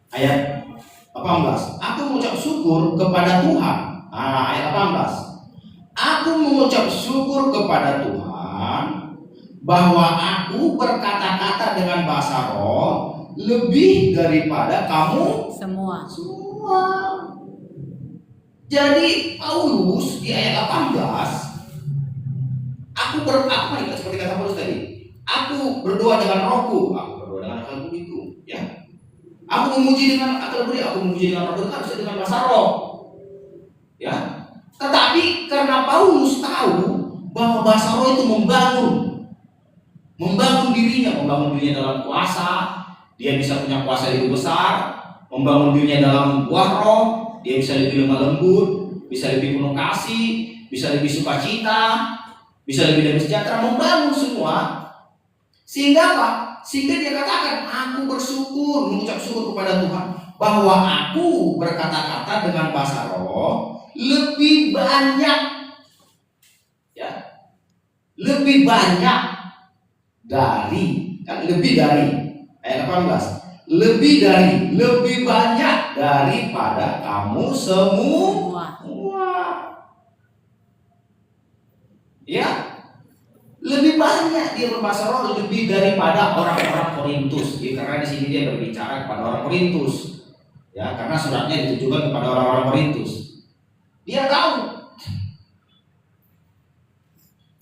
Ayat 18. Aku mengucap syukur kepada Tuhan. Ayat 18. Aku mengucap syukur kepada Tuhan bahwa aku berkata-kata dengan bahasa roh lebih daripada kamu
Semua.
Jadi Paulus di ayat 18, aku seperti kata Paulus tadi, aku berdoa dengan rohku, aku berdoa dengan akal budiku, ya. Aku memuji dengan akal budi, aku memuji dengan roh, itu harus dengan bahasa roh, ya. Tetapi karena Paulus tahu bahwa bahasa roh itu membangun dirinya dalam kuasa. Dia bisa punya kuasa yang lebih besar, membangun dirinya dalam buah roh. Dia bisa lebih lemah lembut, bisa lebih penuh kasih, bisa lebih sukacita, bisa lebih damai sejahtera, membangun semua. Sehingga apa? Sehingga dia katakan, aku bersyukur, mengucap syukur kepada Tuhan bahwa aku berkata-kata dengan bahasa roh lebih banyak, ya, lebih banyak dari, kan lebih dari ayat 18. Lebih banyak daripada kamu semua. Ya, lebih banyak dia berbahasa roh lebih daripada orang-orang Korintus. Ya, karena di sini dia berbicara kepada orang Korintus. Ya, karena suratnya ditujukan kepada orang-orang Korintus. Dia tahu.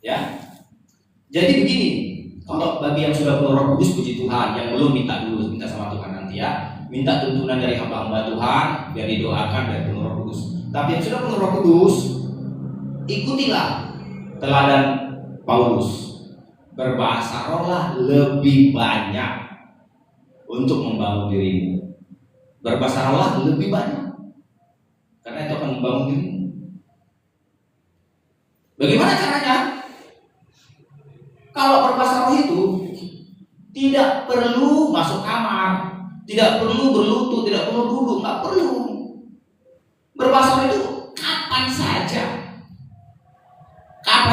Ya. Jadi begini, kalau bagi yang sudah penuh Roh Kudus, puji Tuhan. Yang belum, minta dulu, minta sama Tuhan nanti ya. Minta tuntunan dari hamba-hamba Tuhan biar didoakan dari penuh Roh Kudus. Tapi yang sudah penuh Roh Kudus, ikutilah teladan Paulus. Berbahasa roh lah lebih banyak untuk membangun dirimu. Berbahasa roh lah lebih banyak, karena itu akan membangun dirimu. Bagaimana caranya? Kalau berbahasa roh itu tidak perlu masuk kamar, tidak perlu berlutut, tidak perlu duduk, nggak perlu. Berbahasa roh itu kapan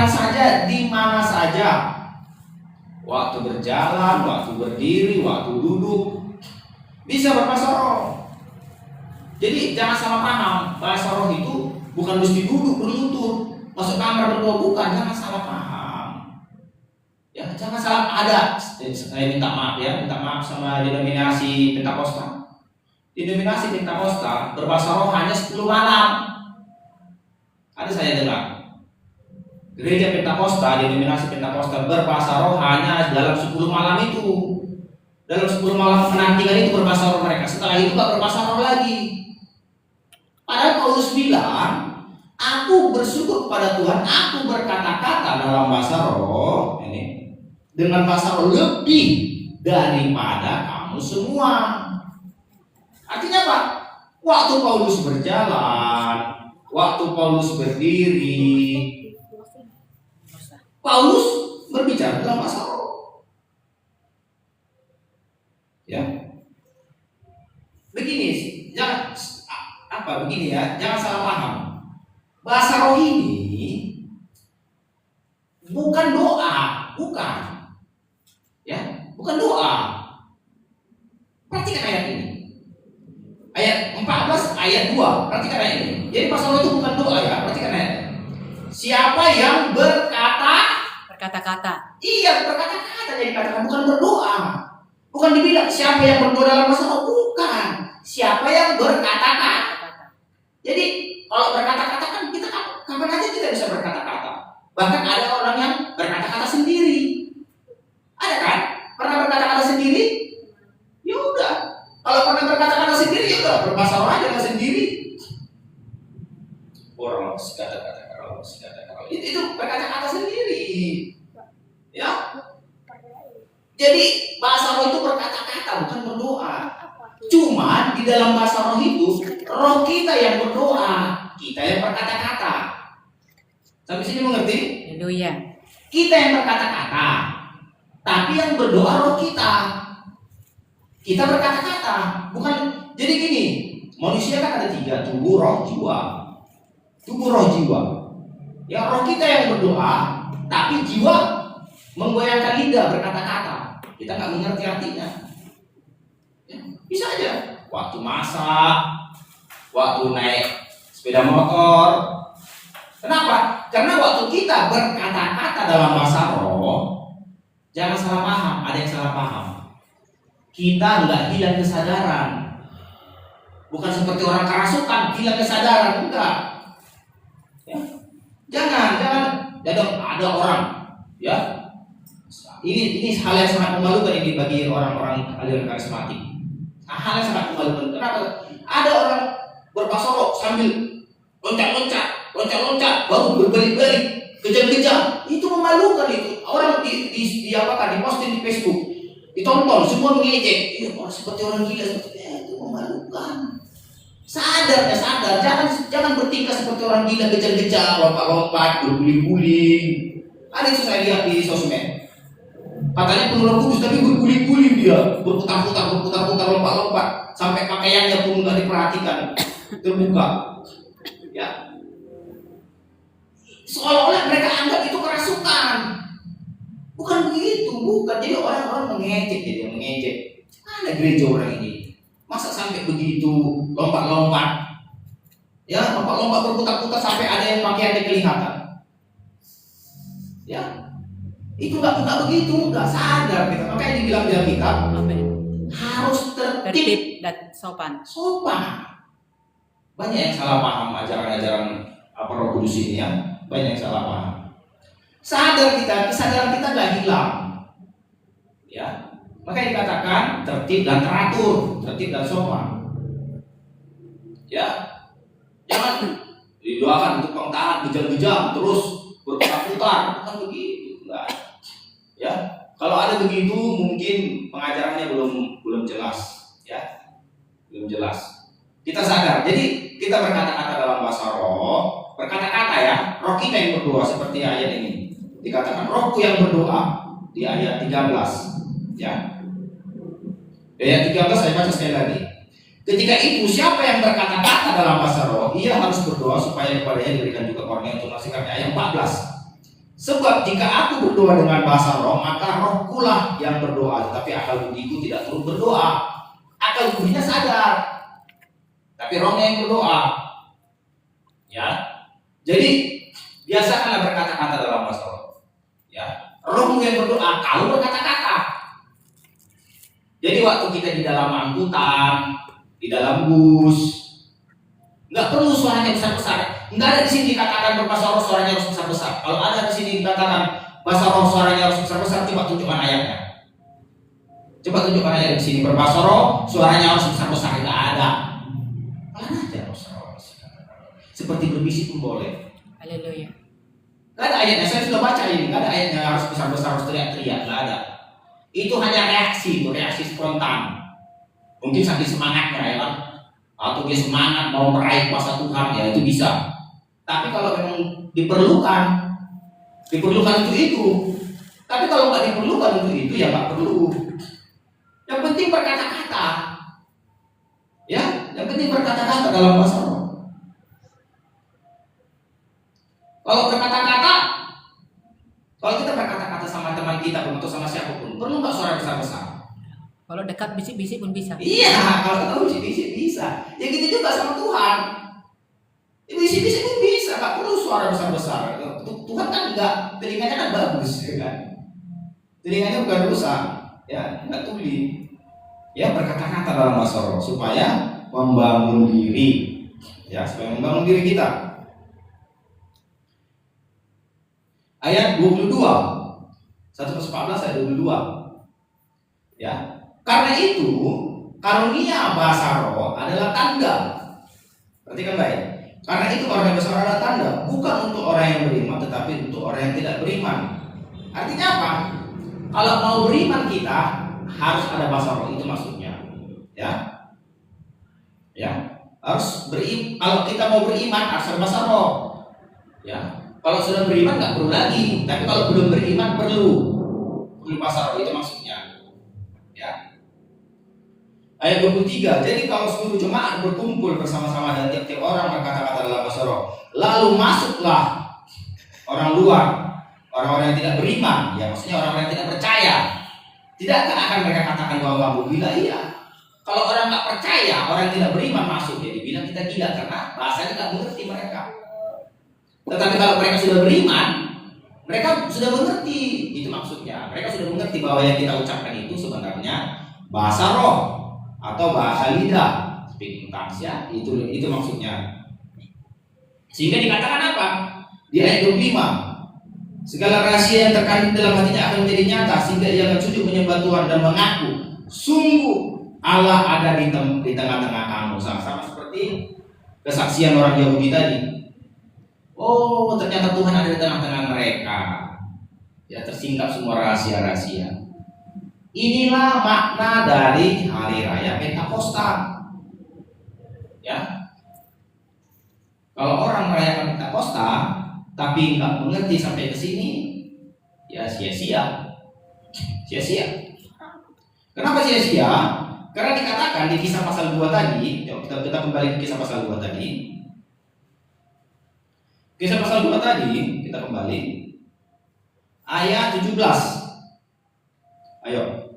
saja, di mana saja. Waktu berjalan, waktu berdiri, waktu duduk, bisa berbahasa roh. Jadi jangan salah paham, bahasa roh itu bukan mesti duduk berlutut, masuk kamar berdoa, bukan. Jangan salah paham. Ya, jangan salah. Saya minta maaf sama denominasi Pentakosta. Denominasi Pentakosta berbahasa roh hanya 10 malam. Ada saya dengar. Gereja Pentakosta, denominasi Pentakosta berbahasa roh hanya dalam 10 malam itu. Dalam 10 malam penantian itu berbahasa roh mereka. Setelah itu gak berbahasa roh lagi. Padahal Paulus bilang, aku bersyukur kepada Tuhan, aku berkata-kata dalam bahasa roh ini dengan bahasa roh lebih daripada kamu semua. Artinya apa? Waktu Paulus berjalan, waktu Paulus berdiri, Paulus berbicara dalam bahasa roh. Ya. Begini, jangan salah paham. Bahasa roh ini bukan doa, bukan. Ya, bukan doa. Perhatikan ayat ini. Ayat 14 ayat 2. Perhatikan ayat ini. Jadi bahasa roh itu bukan doa ya. Perhatikan ayat. Siapa yang berkata-kata. Iya, berkata-kata jadi katakan, bukan berdoa. Bukan dibilang siapa yang berdoa dalam bahasa roh, bukan. Siapa yang berkata-kata. Jadi kalau berkata-kata kan kita kapan aja kita bisa berkata-kata. Bahkan ada orang yang berkata-kata sendiri. Ada kan? Pernah berkata-kata sendiri? Ya udah. Kalau pernah berkata-kata sendiri, ya udah berbahasa roh aja sendiri. Orang kata-kata itu berkata-kata sendiri. Ya. Jadi bahasa roh itu berkata-kata, bukan berdoa. Cuma di dalam bahasa roh itu roh kita yang berdoa, kita yang berkata-kata. Sampai sini mengerti?
Haleluya.
Kita yang berkata-kata, tapi yang berdoa roh kita. Kita berkata-kata, bukan Jadi gini, manusia kan ada 3, tubuh, roh, jiwa. Tubuh, roh, jiwa. Ya, roh kita yang berdoa, tapi jiwa menggoyangkan lidah berkata-kata. Kita nggak mengerti artinya. Ya, bisa aja. Waktu masak, waktu naik sepeda motor. Kenapa? Karena waktu kita berkata-kata dalam bahasa roh, jangan salah paham. Ada yang salah paham. Kita nggak hilang kesadaran. Bukan seperti orang kerasukan hilang kesadaran, enggak. Ya. Jangan. Jadi ada orang, ya. Ini hal yang sangat memalukan ini bagi orang-orang aliran karismatik. Hal yang sangat memalukan. Kenapa? Ada orang berbahasa roh sambil loncat-loncat, baru berbalik-balik, kejam-kejam. Itu memalukan itu. Orang di posting di Facebook, ditonton, semua mengejek. Iya, seperti orang gila itu memalukan. Sadar. Jangan bertingkah seperti orang gila, kejam-kejam, lompat-lompat, berguling-guling. Ada itu saya lihat di sosmed. Katanya penuh Roh Kudus tapi berguling-guling dia, berputar-putar, lompat-lompat, sampai pakaiannya pun nggak diperhatikan, terbuka. Ya, seolah-olah mereka anggap itu kerasukan. Bukan begitu, bukan. Jadi orang-orang mengejek. Mana gereja orang ini? Masa sampai begitu lompat-lompat? Ya, lompat-lompat berputar-putar sampai ada yang pakaiannya kelihatan. Ya, itu nggak begitu, nggak sadar kita. Makanya dibilang dalam kitab harus tertib
dan sopan.
Banyak yang salah paham ajaran-ajaran Roh Kudus ini ya. Banyak yang salah paham. Kesadaran kita nggak hilang. Ya, makanya dikatakan tertib dan teratur, tertib dan sopan. Ya, jangan didoakan untuk taat kejam-kejam terus berputar-putar, bukan begitu, enggak. Ya, kalau ada begitu mungkin pengajarannya belum jelas, ya, belum jelas. Kita sadar, jadi kita berkata-kata dalam bahasa roh, berkata-kata ya, roh kita yang berdoa seperti ayat ini. Dikatakan rohku yang berdoa di ayat 13, ya. Ayat 13 saya baca sekali lagi. Ketika itu siapa yang berkata-kata dalam bahasa roh, ia harus berdoa supaya kepadanya diberikan juga karunia untuk menafsirkan. Ayat 14. Sebab jika aku berdoa dengan bahasa roh, maka rohkulah yang berdoa, tetapi akal budiku tidak turut berdoa. Akal budinya sadar, tapi rohnya yang berdoa. Ya, jadi biasakanlah berkata-kata dalam bahasa roh. Ya, rohmu yang berdoa, kamu berkata-kata. Jadi waktu kita di dalam angkutan, di dalam bus, nggak perlu suaranya besar-besar. Nggak ada di sini dikatakan berbahasa roh suaranya harus besar-besar. Kalau ada di sini dikatakan bahasa roh suaranya harus besar-besar, coba tunjukkan ayatnya. Coba tunjukkan ayat di sini berbahasa roh suaranya harus besar-besar. Nggak ada. Pelan aja roh. Seperti berbisik pun boleh.
Haleluya.
Nggak ada ayatnya. Saya sudah baca ini. Nggak ada ayatnya harus besar-besar, harus teriak-teriak. Nggak ada. Itu hanya reaksi spontan. Mungkin saking semangatnya ya kan, atau dia semangat mau meraih kuasa Tuhan, ya itu bisa. Tapi kalau memang diperlukan itu. Tapi kalau nggak diperlukan untuk itu ya nggak perlu. Yang penting berkata-kata. Ya, yang penting berkata-kata dalam bahasa roh. Kalau kita berkata-kata sama teman kita atau sama siapapun, perlu nggak suara besar-besar?
Kalau dekat bisik-bisik pun bisa.
Iya, kalau dekat bisik-bisik bisa. Ya gitu juga sama Tuhan. Bisik-bisik pun bisa, nggak perlu suara besar-besar. Tuhan kan enggak, telinganya kan bagus, ya kan? Telinganya bukan rusak, ya, nggak tuli. Ya berkata-kata dalam bahasa roh supaya membangun diri, ya, supaya membangun diri kita. Ayat 22, 1-14 ayat 22. Ya, karena itu karunia bahasa roh adalah tanda. Perhatikan baik. Karena itu karunia bahasa roh adalah tanda, bukan untuk orang yang beriman, tetapi untuk orang yang tidak beriman. Artinya apa? Kalau mau beriman kita harus ada bahasa roh, itu maksudnya. Ya, harus beriman. Kalau kita mau beriman harus ada bahasa roh. Ya, kalau sudah beriman nggak perlu lagi. Tapi kalau belum beriman perlu bahasa roh, itu maksudnya. Ya. Ayat 23, jadi kalau seluruh jemaat berkumpul bersama-sama dan tiap-tiap orang berkata-kata dalam bahasa roh, lalu masuklah orang luar, orang-orang yang tidak beriman, ya maksudnya orang-orang yang tidak percaya. Tidakkah akan mereka katakan bahwa kamu gila? Iya. Kalau orang nggak percaya, orang yang tidak beriman masuk, ya dibilang kita gila karena bahasanya nggak mengerti mereka. Tetapi kalau mereka sudah beriman, mereka sudah mengerti, itu maksudnya. Mereka sudah mengerti bahwa yang kita ucapkan itu sebenarnya bahasa roh atau bahasa lidah, speaking tongues, ya. Itu maksudnya. Sehingga dikatakan apa? Di ayat 25, segala rahasia yang terkandung dalam hatinya akan menjadi nyata sehingga ia akan sujud menyembah Tuhan dan mengaku, sungguh Allah ada di tengah-tengah kamu. Sama seperti kesaksian orang Yahudi tadi. Oh, ternyata Tuhan ada di tengah-tengah mereka. Ya, tersingkap semua rahasia-rahasia. Inilah makna dari hari raya Pentakosta. Ya. Kalau orang merayakan Pentakosta tapi nggak mengerti sampai ke sini, ya sia-sia. Sia-sia. Kenapa sia-sia? Karena dikatakan di Kisah pasal 2 tadi, kita kembali ke Kisah pasal 2 tadi. Kisah pasal 2 tadi, kita kembali ayat 17. Ayo.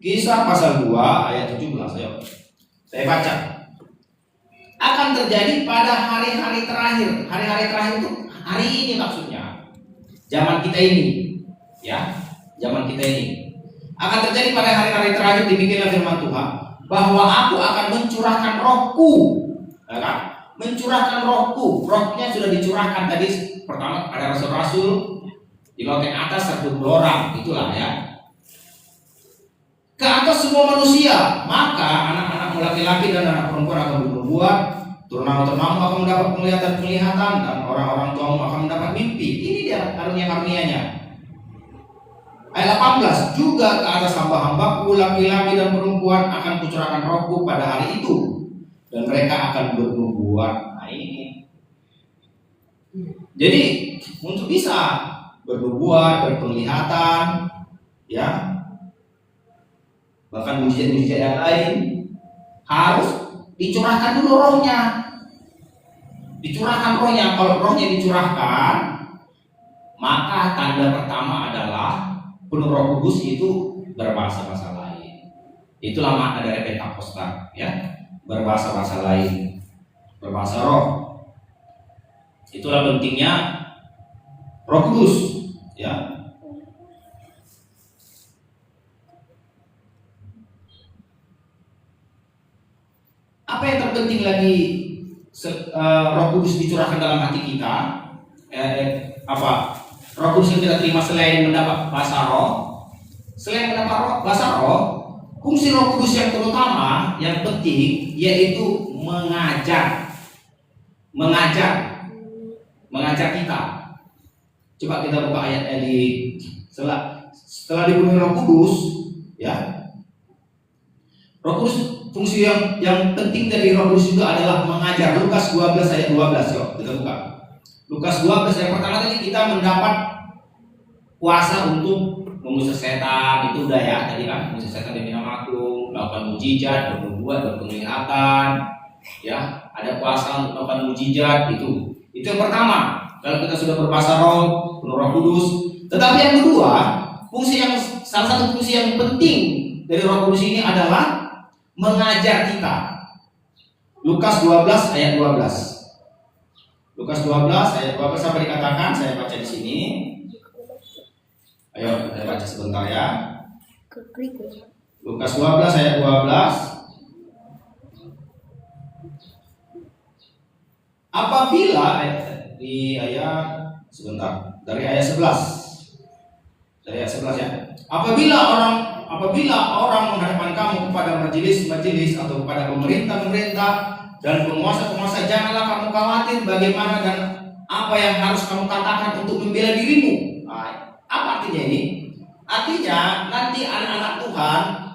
Kisah pasal 2 ayat 17, ayo. Saya baca. Akan terjadi pada hari-hari terakhir. Hari-hari terakhir itu hari ini maksudnya. Zaman kita ini. Ya, zaman kita ini. Akan terjadi pada hari-hari terakhir, demikianlah firman Tuhan, bahwa aku akan mencurahkan rohku. Ya kan? Mencurahkan rohku. Rohnya sudah dicurahkan tadi. Pertama ada rasul-rasul di loket atas 120 orang, itulah ya. Ke atas semua manusia, maka anak-anak laki-laki dan anak perempuan akan bernubuat, turnamu-turnamu akan mendapat penglihatan, dan orang-orang tuamu akan mendapat mimpi. Ini dia karunia-karunianya. Ayat 18, juga ke atas hamba-hambaku laki-laki dan perempuan akan kucurahkan rohku pada hari itu, dan mereka akan bernubuat. Nah ini. Jadi untuk bisa bernubuat, berpenglihatan, ya, bahkan mujizat-mujizat yang lain, harus dicurahkan dulu rohnya. Dicurahkan rohnya. Kalau rohnya dicurahkan, maka tanda pertama adalah penuh Roh Kudus itu berbahasa-bahasa lain. Itulah makna dari Pentakosta, ya, berbahasa-bahasa lain, berbahasa roh. Itulah pentingnya Roh Kudus, ya. Apa yang terpenting lagi Roh Kudus dicurahkan dalam hati kita? Apa? Roh Kudus yang kita terima selain mendapat bahasa roh, selain mendapat bahasa roh, fungsi Roh Kudus yang terutama, yang penting, yaitu mengajar kita. Coba kita buka ayatnya di setelah dipenuhi Roh Kudus, ya. Roh Kudus, fungsi yang penting dari Roh Kudus juga adalah mengajar. Lukas 12 ayat 12, yuk kita buka. Lukas 12 yang pertama tadi kita mendapat kuasa untuk mengusir setan, itu udah ya tadi kan, mengusir setan demi nama Aku, melakukan mujizat, bernubuat, berpenglihatan, ya, ada kuasa untuk melakukan mujizat, itu yang pertama. Kalau kita sudah berbahasa roh, penuh Roh Kudus. Tetapi yang kedua, salah satu fungsi yang penting dari Roh Kudus ini adalah mengajar kita. Lukas 12 ayat 12. Lukas 12 ayat 12 sampai dikatakan, saya baca di sini. Ayo, saya baca sebentar ya. Lukas 12 ayat 12. Apabila di ayat sebentar, dari ayat 11. Dari ayat 11 ya. Apabila orang menghadapkan kamu kepada majelis-majelis atau kepada pemerintah-pemerintah dan penguasa-penguasa, janganlah kamu khawatir bagaimana dan apa yang harus kamu katakan untuk membela dirimu. Nah, apa artinya ini? Artinya nanti anak-anak Tuhan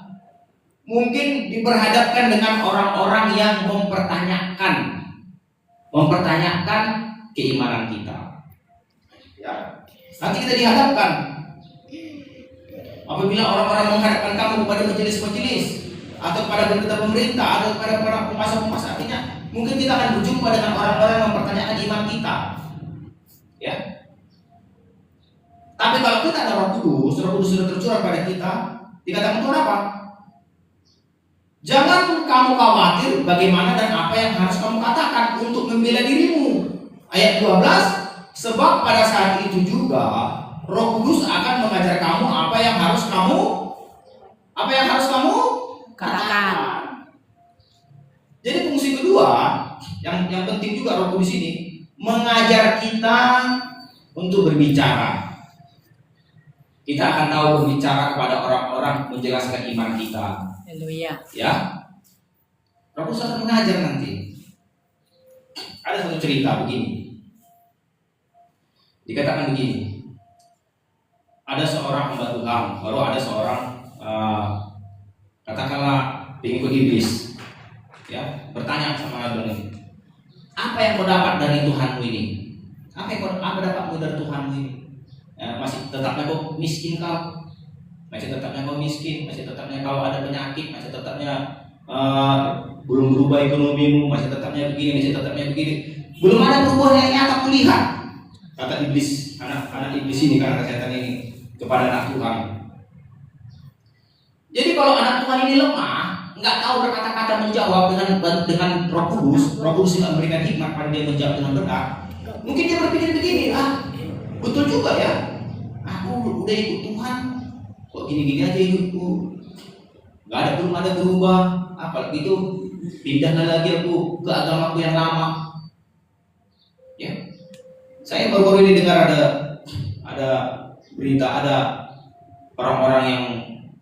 mungkin diperhadapkan dengan orang-orang yang mempertanyakan keimanan kita. Ya, nanti kita dihadapkan. Apabila orang-orang menghadapkan kamu kepada majelis-majelis
atau kepada pemerintah, atau kepada para penguasa-penguasa. Artinya mungkin kita akan berjumpa dengan orang-orang yang mempertanyakan iman kita. Ya. Tapi kalau kita ada Roh Kudus sudah tercurah pada kita, dikatakan Tuhan apa? Jangan kamu khawatir bagaimana dan apa yang harus kamu katakan untuk membela dirimu. Ayat 12, sebab pada saat itu juga Roh Kudus akan mengajar kamu apa yang harus kamu katakan. Jadi fungsi kedua yang penting juga Roh Kudus ini mengajar kita untuk berbicara. Kita akan tahu berbicara kepada orang-orang, menjelaskan iman kita.
Haleluya.
Ya, Roh Kudus akan mengajar nanti. Ada satu cerita begini. Dikatakan begini. Ada seorang hamba Tuhan, baru ada seorang katakanlah pengikut iblis. Ya, bertanya sama Tuhan ini. Apa yang kau dapat dari Tuhanmu ini? Apa dapatmu dari Tuhanmu ini? Ya, masih tetapnya kau miskin kau, masih tetapnya kau miskin, masih tetapnya kau ada penyakit, masih tetapnya belum berubah ekonomimu, masih tetapnya begini, masih tetapnya begini. Belum ada perubahan yang nyata kulihat, kata iblis, anak iblis ini, karena setan ini kepada anak Tuhan. Jadi kalau anak Tuhan ini lemah, nggak tahu berkata-kata menjawab dengan Roh Kudus tidak memberikan hikmat pada dia menjawab dengan benar. Mungkin dia berpikir begini, betul juga ya, aku udah ikut Tuhan, kok gini-gini aja hidupku, belum ada berubah, apalagi itu pindahlah lagi aku ke agamaku yang lama. Ya, saya baru-baru ini dengar ada berita, ada orang-orang yang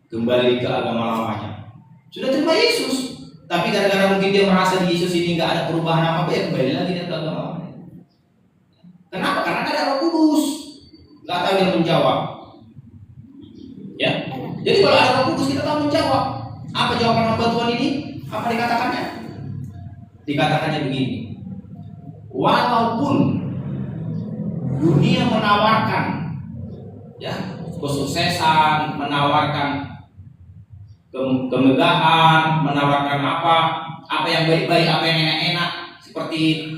kembali ke agama lamanya, sudah terima Yesus, tapi gara-gara mungkin dia merasa di Yesus ini nggak ada perubahan apa-apa, ya kembali lagi dia ke agama lamanya. Kenapa? Karena ada Roh Kudus, nggak tahu dia menjawab. Ya, jadi kalau ada Roh Kudus kita tahu menjawab. Apa jawaban hamba Tuhan ini? Apa dikatakannya? Dikatakannya begini. Walaupun dunia menawarkan, ya, kesuksesan, menawarkan kemegahan, menawarkan apa yang baik-baik, apa yang enak-enak, seperti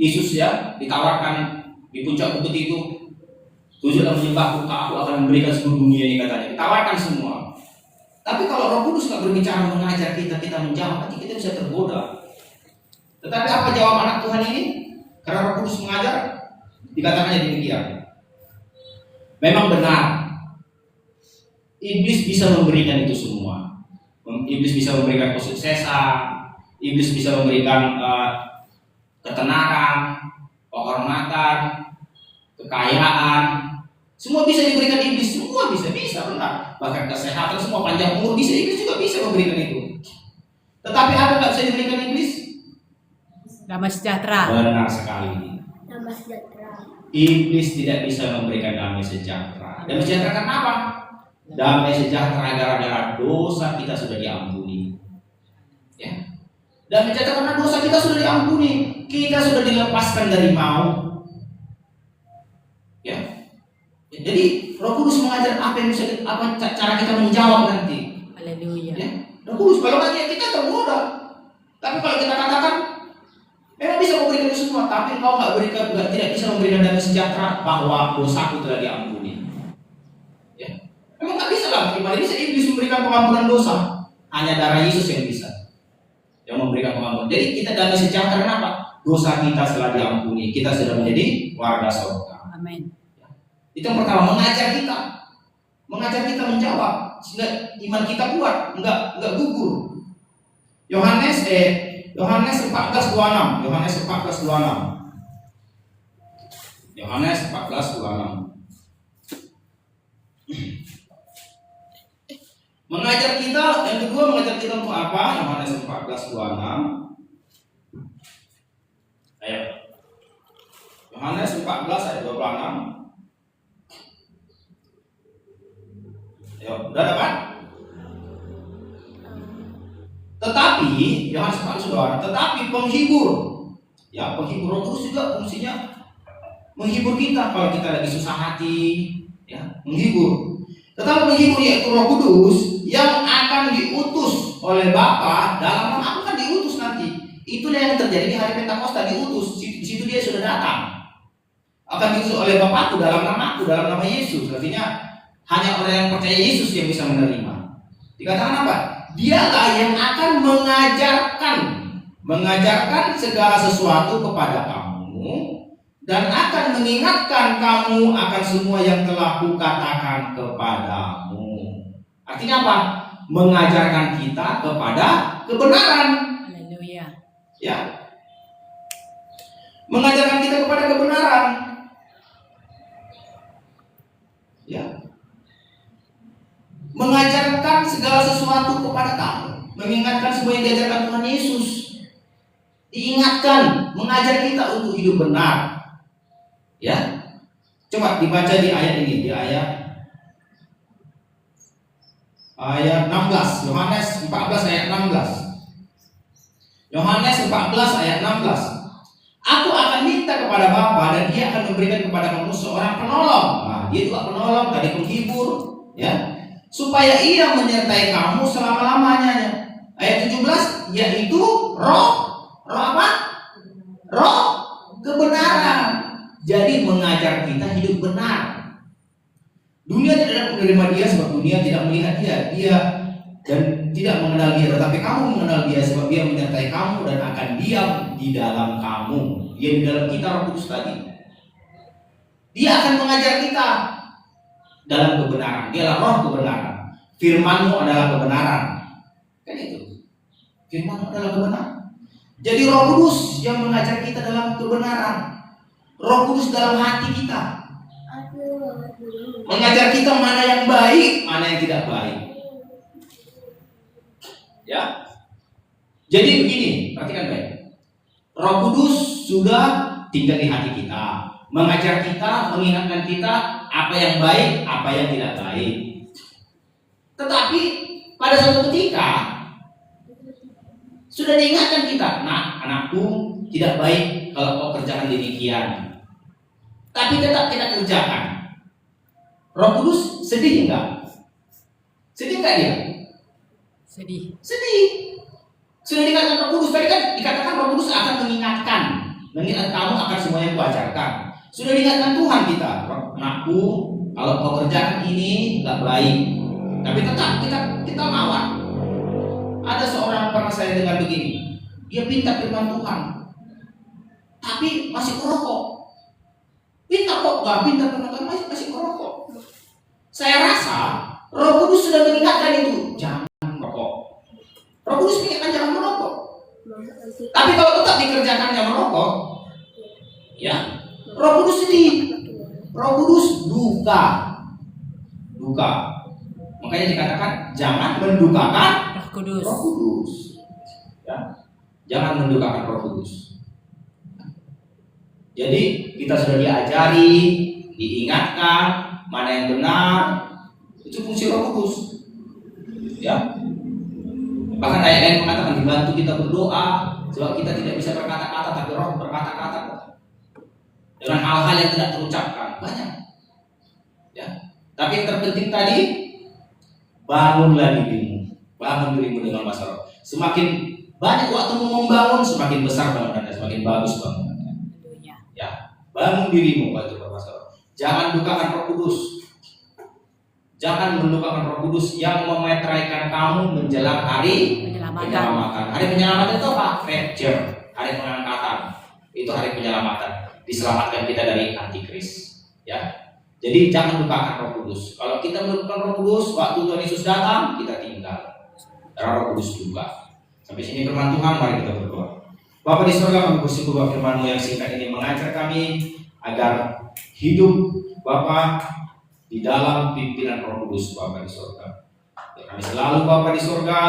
Yesus ya, ditawarkan di puncak bukit itu, sujudlah menyembahku, aku akan memberikan seluruh dunia ini, katanya, ditawarkan semua. Tapi kalau Roh Kudus nggak berbicara mengajar kita menjawab, nanti kita bisa tergoda. Tetapi apa jawab anak Tuhan ini? Karena Roh Kudus mengajar, dikatakannya demikian. Memang benar, iblis bisa memberikan itu semua. Iblis bisa memberikan kesuksesan, iblis bisa memberikan ketenaran, kehormatan, kekayaan, semua bisa diberikan iblis, semua bisa benar. Bahkan kesehatan, semua panjang umur bisa, iblis juga bisa memberikan itu. Tetapi apa nggak bisa diberikan iblis?
Damai sejahtera.
Benar sekali.
Damai sejahtera.
Iblis tidak bisa memberikan damai sejahtera. Damai sejahtera karena apa? Damai sejahtera gara-gara dosa kita sudah diampuni. Ya. Damai sejahtera karena dosa kita sudah diampuni. Kita sudah dilepaskan dari maut. Ya. Jadi Roh Kudus mengajar apa yang bisa, apa cara kita menjawab nanti.
Haleluya.
Ya. Roh Kudus, kalau nggak kita tergoda. Tapi kalau kita katakan memang bisa memberikan itu semua, tapi kau tidak bisa memberikan damai sejahtera bahwa dosaku telah diampuni. Ya. Memang nggak bisa lah. Gimana bisa iblis memberikan pengampunan dosa? Hanya darah Yesus yang bisa, yang memberikan pengampunan. Jadi kita damai sejahtera kenapa? Dosa kita telah diampuni. Kita sudah menjadi warga surga.
Amin.
Itu yang pertama, mengajar kita menjawab sehingga iman kita kuat, enggak gugur. Yohanes 14:26. Yohanes 14:26. Mengajar kita, yang kedua mengajar kita untuk apa? Yohanes 14:26. Ayo. Yohanes 14 ayat 26. Ayo, udah dapat? Tetapi Yohanes 14:26, tetapi penghibur, ya penghibur Roh Kudus juga fungsinya menghibur kita kalau kita lagi susah hati, ya menghibur. Tetapi menghibur yaitu Roh Kudus yang akan diutus oleh Bapa dalam nama aku, kan diutus nanti. Itulah yang terjadi di hari Pentakosta, diutus. Di situ dia sudah datang. Akan diutus oleh Bapakku dalam nama aku, dalam nama Yesus. Artinya hanya orang yang percaya Yesus yang bisa menerima. Dikatakan apa? Dialah yang akan mengajarkan segala sesuatu kepada kamu dan akan mengingatkan kamu akan semua yang telah kukatakan kepadamu. Artinya apa? Mengajarkan kita kepada kebenaran.
Haleluya.
Ya. Mengajarkan kita kepada kebenaran. Ya. Mengajarkan segala sesuatu kepada kamu, mengingatkan semua yang diajarkan Tuhan Yesus. Diingatkan, mengajar kita untuk hidup benar. Ya, coba dibaca di ayat ini, di ayat 16, Yohanes 14 ayat 16. Yohanes 14 ayat 16. Aku akan minta kepada Bapa dan Dia akan memberikan kepada kamu seorang penolong. Nah, Dia juga penolong, tadi penghibur, ya, supaya Ia menyertai kamu selama-lamanya. Ayat 17, yaitu Roh apa? Roh kebenaran. Jadi mengajar kita hidup benar. Dunia tidak dapat menerima dia sebab dunia tidak melihat dia dan tidak mengenal dia. Tetapi kamu mengenal dia sebab dia menyertai kamu dan akan diam di dalam kamu. Dia di dalam kita, Roh Kudus tadi. Dia akan mengajar kita dalam kebenaran. Dialah Roh kebenaran. Firman-Mu adalah kebenaran. Kan itu. Firman-Mu adalah kebenaran. Jadi Roh Kudus yang mengajar kita dalam kebenaran. Roh Kudus dalam hati kita mengajar kita mana yang baik, mana yang tidak baik. Ya. Jadi begini, perhatikan baik. Roh Kudus sudah tinggal di hati kita, mengajar kita, mengingatkan kita apa yang baik, apa yang tidak baik. Tetapi pada suatu ketika sudah diingatkan kita, nah anakku tidak baik kalau kau kerjakan demikian. Tapi tetap kita kerjakan. Roh Kudus sedih enggak? Sedih enggak dia?
Sedih.
Sedih. Sudah dikatakan Roh Kudus, tadi kan dikatakan Roh Kudus akan mengingatkan kamu akan semua yang kuajarkan. Sudah diingatkan Tuhan kita, anakku, kalau kau kerjakan ini enggak baik. Tapi tetap kita lawan. Ada seorang pernah saya dengar begini, dia pintar firman Tuhan, tapi masih merokok. Pintar kok, gak pintar teman-teman, masih merokok. Saya rasa Roh Kudus sudah mengingatkan itu, jangan merokok. Roh Kudus mengingatkan jangan merokok. Tapi kalau tetap dikerjakannya merokok, ya, Roh Kudus sedih. Roh Kudus duka. Makanya dikatakan jangan mendukakan
Roh Kudus.
Roh Kudus. Ya, jangan mendukakan Roh Kudus. Jadi kita sudah diajari, diingatkan mana yang benar, itu fungsi Roh Kudus. Ya. Bahkan ayat lain mengatakan dibantu kita berdoa sebab kita tidak bisa berkata-kata tapi Roh berkata-kata dengan hal-hal yang tidak terucapkan. Banyak. Ya. Tapi yang terpenting tadi, bangunlah dirimu. Bangun dirimu dengan masalah. Semakin banyak waktumu membangun, semakin besar bangunannya, semakin bagus bangunannya. Ya, bangun dirimu bagi bermasalah. Jangan dukakan Roh Kudus. Jangan mendukakan Roh Kudus yang memeteraikan kamu menjelang hari penyelamatan. Hari penyelamatan itu apa? Rapture, hari pengangkatan. Itu hari penyelamatan. Diselamatkan kita dari antikris. Ya. Jadi jangan dukakan Roh Kudus. Kalau kita mendukakan Roh Kudus, waktu Tuhan Yesus datang, kita tinggal. Karena Roh Kudus duka. Sampai sini firman Tuhan, mari kita berdoa. Bapa di surga, kami bersyukur bahwa firman-Mu yang singkat ini mengajar kami agar hidup Bapa di dalam pimpinan Roh Kudus Bapa di surga. Ya, kami selalu Bapa di surga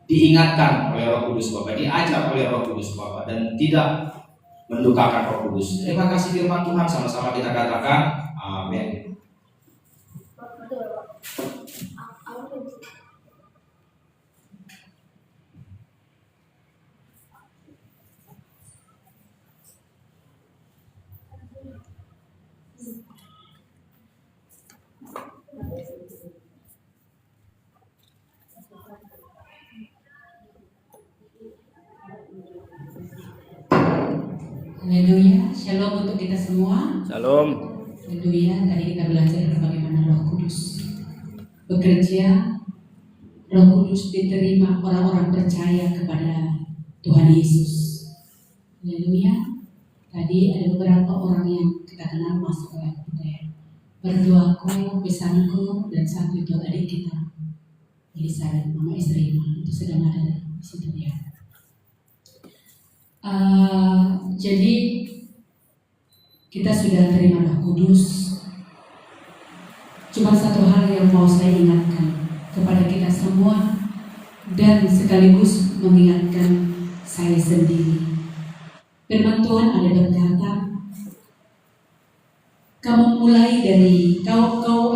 diingatkan oleh Roh Kudus Bapa, diajar oleh Roh Kudus Bapa, dan tidak mendukakan Roh Kudus. Terima kasih firman Tuhan, sama-sama kita katakan amin.
Haleluya, shalom untuk kita semua.
Shalom.
Haleluya, tadi kita belajar bagaimana Roh Kudus bekerja. Roh Kudus diterima orang-orang percaya kepada Tuhan Yesus. Haleluya. Tadi ada beberapa orang yang kita kenal masuk ke dalam kita ya. Berdoaku, pesanku, dan satu itu adik kita Elisabeth, mama istri itu sedang ada di situ ya. Jadi kita sudah terima Roh Kudus. Cuma satu hal yang mau saya ingatkan kepada kita semua dan sekaligus mengingatkan saya sendiri. Firman Tuhan ada berkata, kamu mulai dari kau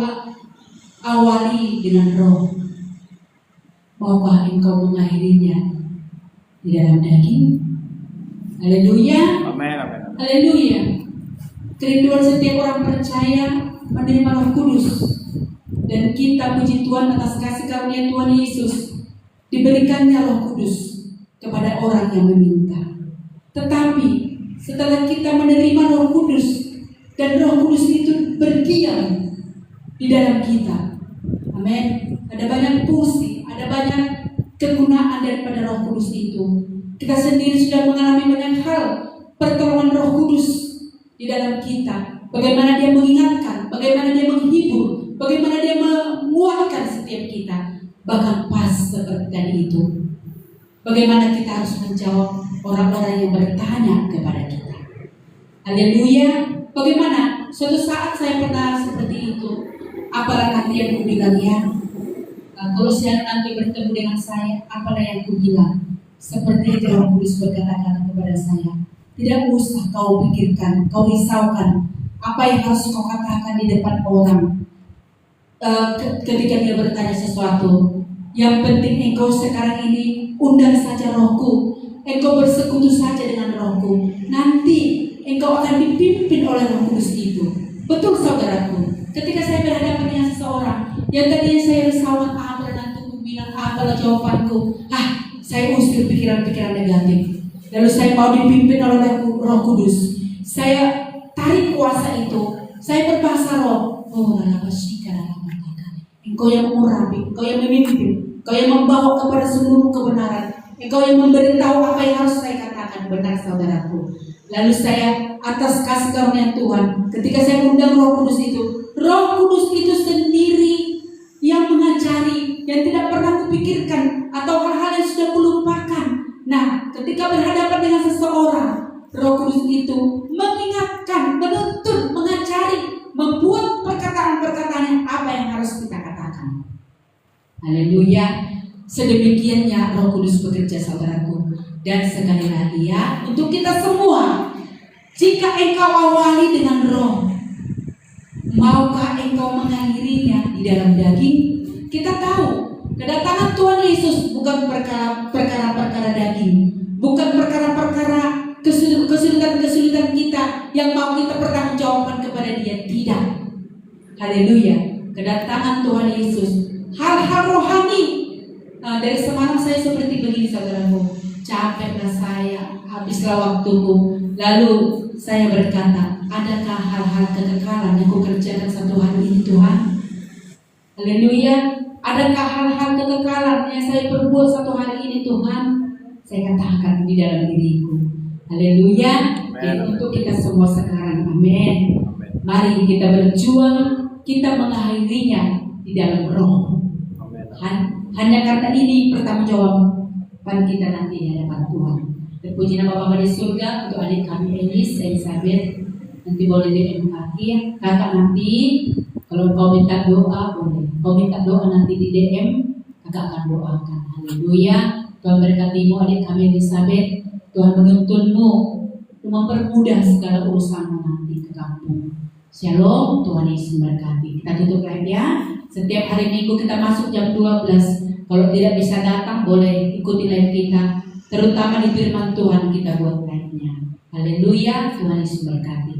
awali dengan roh, maukah engkau mengakhirinya di dalam daging? Haleluya.
Amin. Amin.
Haleluya. Kerinduan setiap orang percaya menerima Roh Kudus, dan kita puji Tuhan atas kasih karunia Tuhan Yesus, diberikannya Roh Kudus kepada orang yang meminta. Tetapi setelah kita menerima Roh Kudus dan Roh Kudus itu berdiam di dalam kita, amin. Ada banyak fungsi, ada banyak kegunaan daripada Roh Kudus itu. Kita sendiri sudah mengalami banyak hal pertolongan Roh Kudus di dalam kita. Bagaimana dia mengingatkan, bagaimana dia menghibur, bagaimana dia menguatkan setiap kita. Bahkan pas seperti tadi itu, bagaimana kita harus menjawab orang-orang yang bertanya kepada kita. Haleluya. Bagaimana? Suatu saat saya pernah seperti itu. Apalah nanti yang kubilang ya? Kalau siang nanti bertemu dengan saya, apalah yang kubilang? Seperti itu Roh Kudus berkata-kata kepada saya, tidak usah kau pikirkan, kau risaukan apa yang harus kau katakan di depan orang. Ketika dia bertanya sesuatu, yang penting engkau sekarang ini undang saja rohku, engkau bersekutu saja dengan rohku, nanti engkau akan dipimpin oleh Roh Kudus itu. Betul saudaraku, ketika saya berhadapan dengan seseorang yang tadinya saya risaukan, nanti aku bilang apalah jawabanku, saya usir pikiran-pikiran negatif. Lalu saya mau dipimpin oleh Roh Kudus. Saya tarik kuasa itu. Saya berbahasa roh. Engkau yang murabi, engkau yang memimpin, engkau yang membawa kepada seluruh kebenaran. Engkau yang memberitahu apa yang harus saya katakan. Benar saudaraku. Lalu saya atas kasih karunia Tuhan, ketika saya mengundang Roh Kudus itu sendiri yang mengajari, yang tidak pernah kupikirkan atau hal-hal yang sudah kulupakan. Nah, ketika berhadapan dengan seseorang, Roh Kudus itu mengingatkan, menuntun, mengajari, membuat perkataan-perkataan apa yang harus kita katakan. Haleluya. Sedemikiannya Roh Kudus bekerja saudaraku. Dan sekali lagi ya, untuk kita semua, jika engkau awali dengan roh, maukah engkau mengakhirinya di dalam daging? Kita tahu kedatangan Tuhan Yesus bukan perkara-perkara daging, bukan perkara-perkara kesulitan-kesulitan kita yang mau kita pertanggungjawabkan kepada Dia. Tidak. Haleluya. Kedatangan Tuhan Yesus hal-hal rohani. Dari semalam saya seperti begini saudaraku, capeklah saya, habislah waktuku. Lalu saya berkata, adakah hal-hal kekekalan yang kukerjakan satu hari ini Tuhan? Haleluya. Adakah hal-hal kekekalan yang saya perbuat satu hari ini Tuhan? Saya katakan di dalam diriku. Haleluya. Dan untuk kita semua sekarang, amin. Mari kita berjuang, kita mengakhirinya di dalam roh. Hanya karena ini pertanggungjawaban kita nanti di hadapan Tuhan. Terpuji nama Bapa di surga untuk adik kami Elisabeth. Nanti boleh DM kaki, kakak nanti. Kalau kau minta doa boleh. Kau minta doa nanti di DM, kakak akan doakan. Haleluya. Tuhan berkatimu adik kami Elisabeth. Tuhan menuntunmu untuk mempermudah segala urusanmu nanti ke kampung. Shalom. Tuhan Yesus berkati. Kita tutup live ya. Setiap hari Minggu kita masuk jam 12. Kalau tidak bisa datang boleh ikuti live kita. Terutama di firman Tuhan kita buat live-nya. Haleluya. Tuhan Yesus berkati.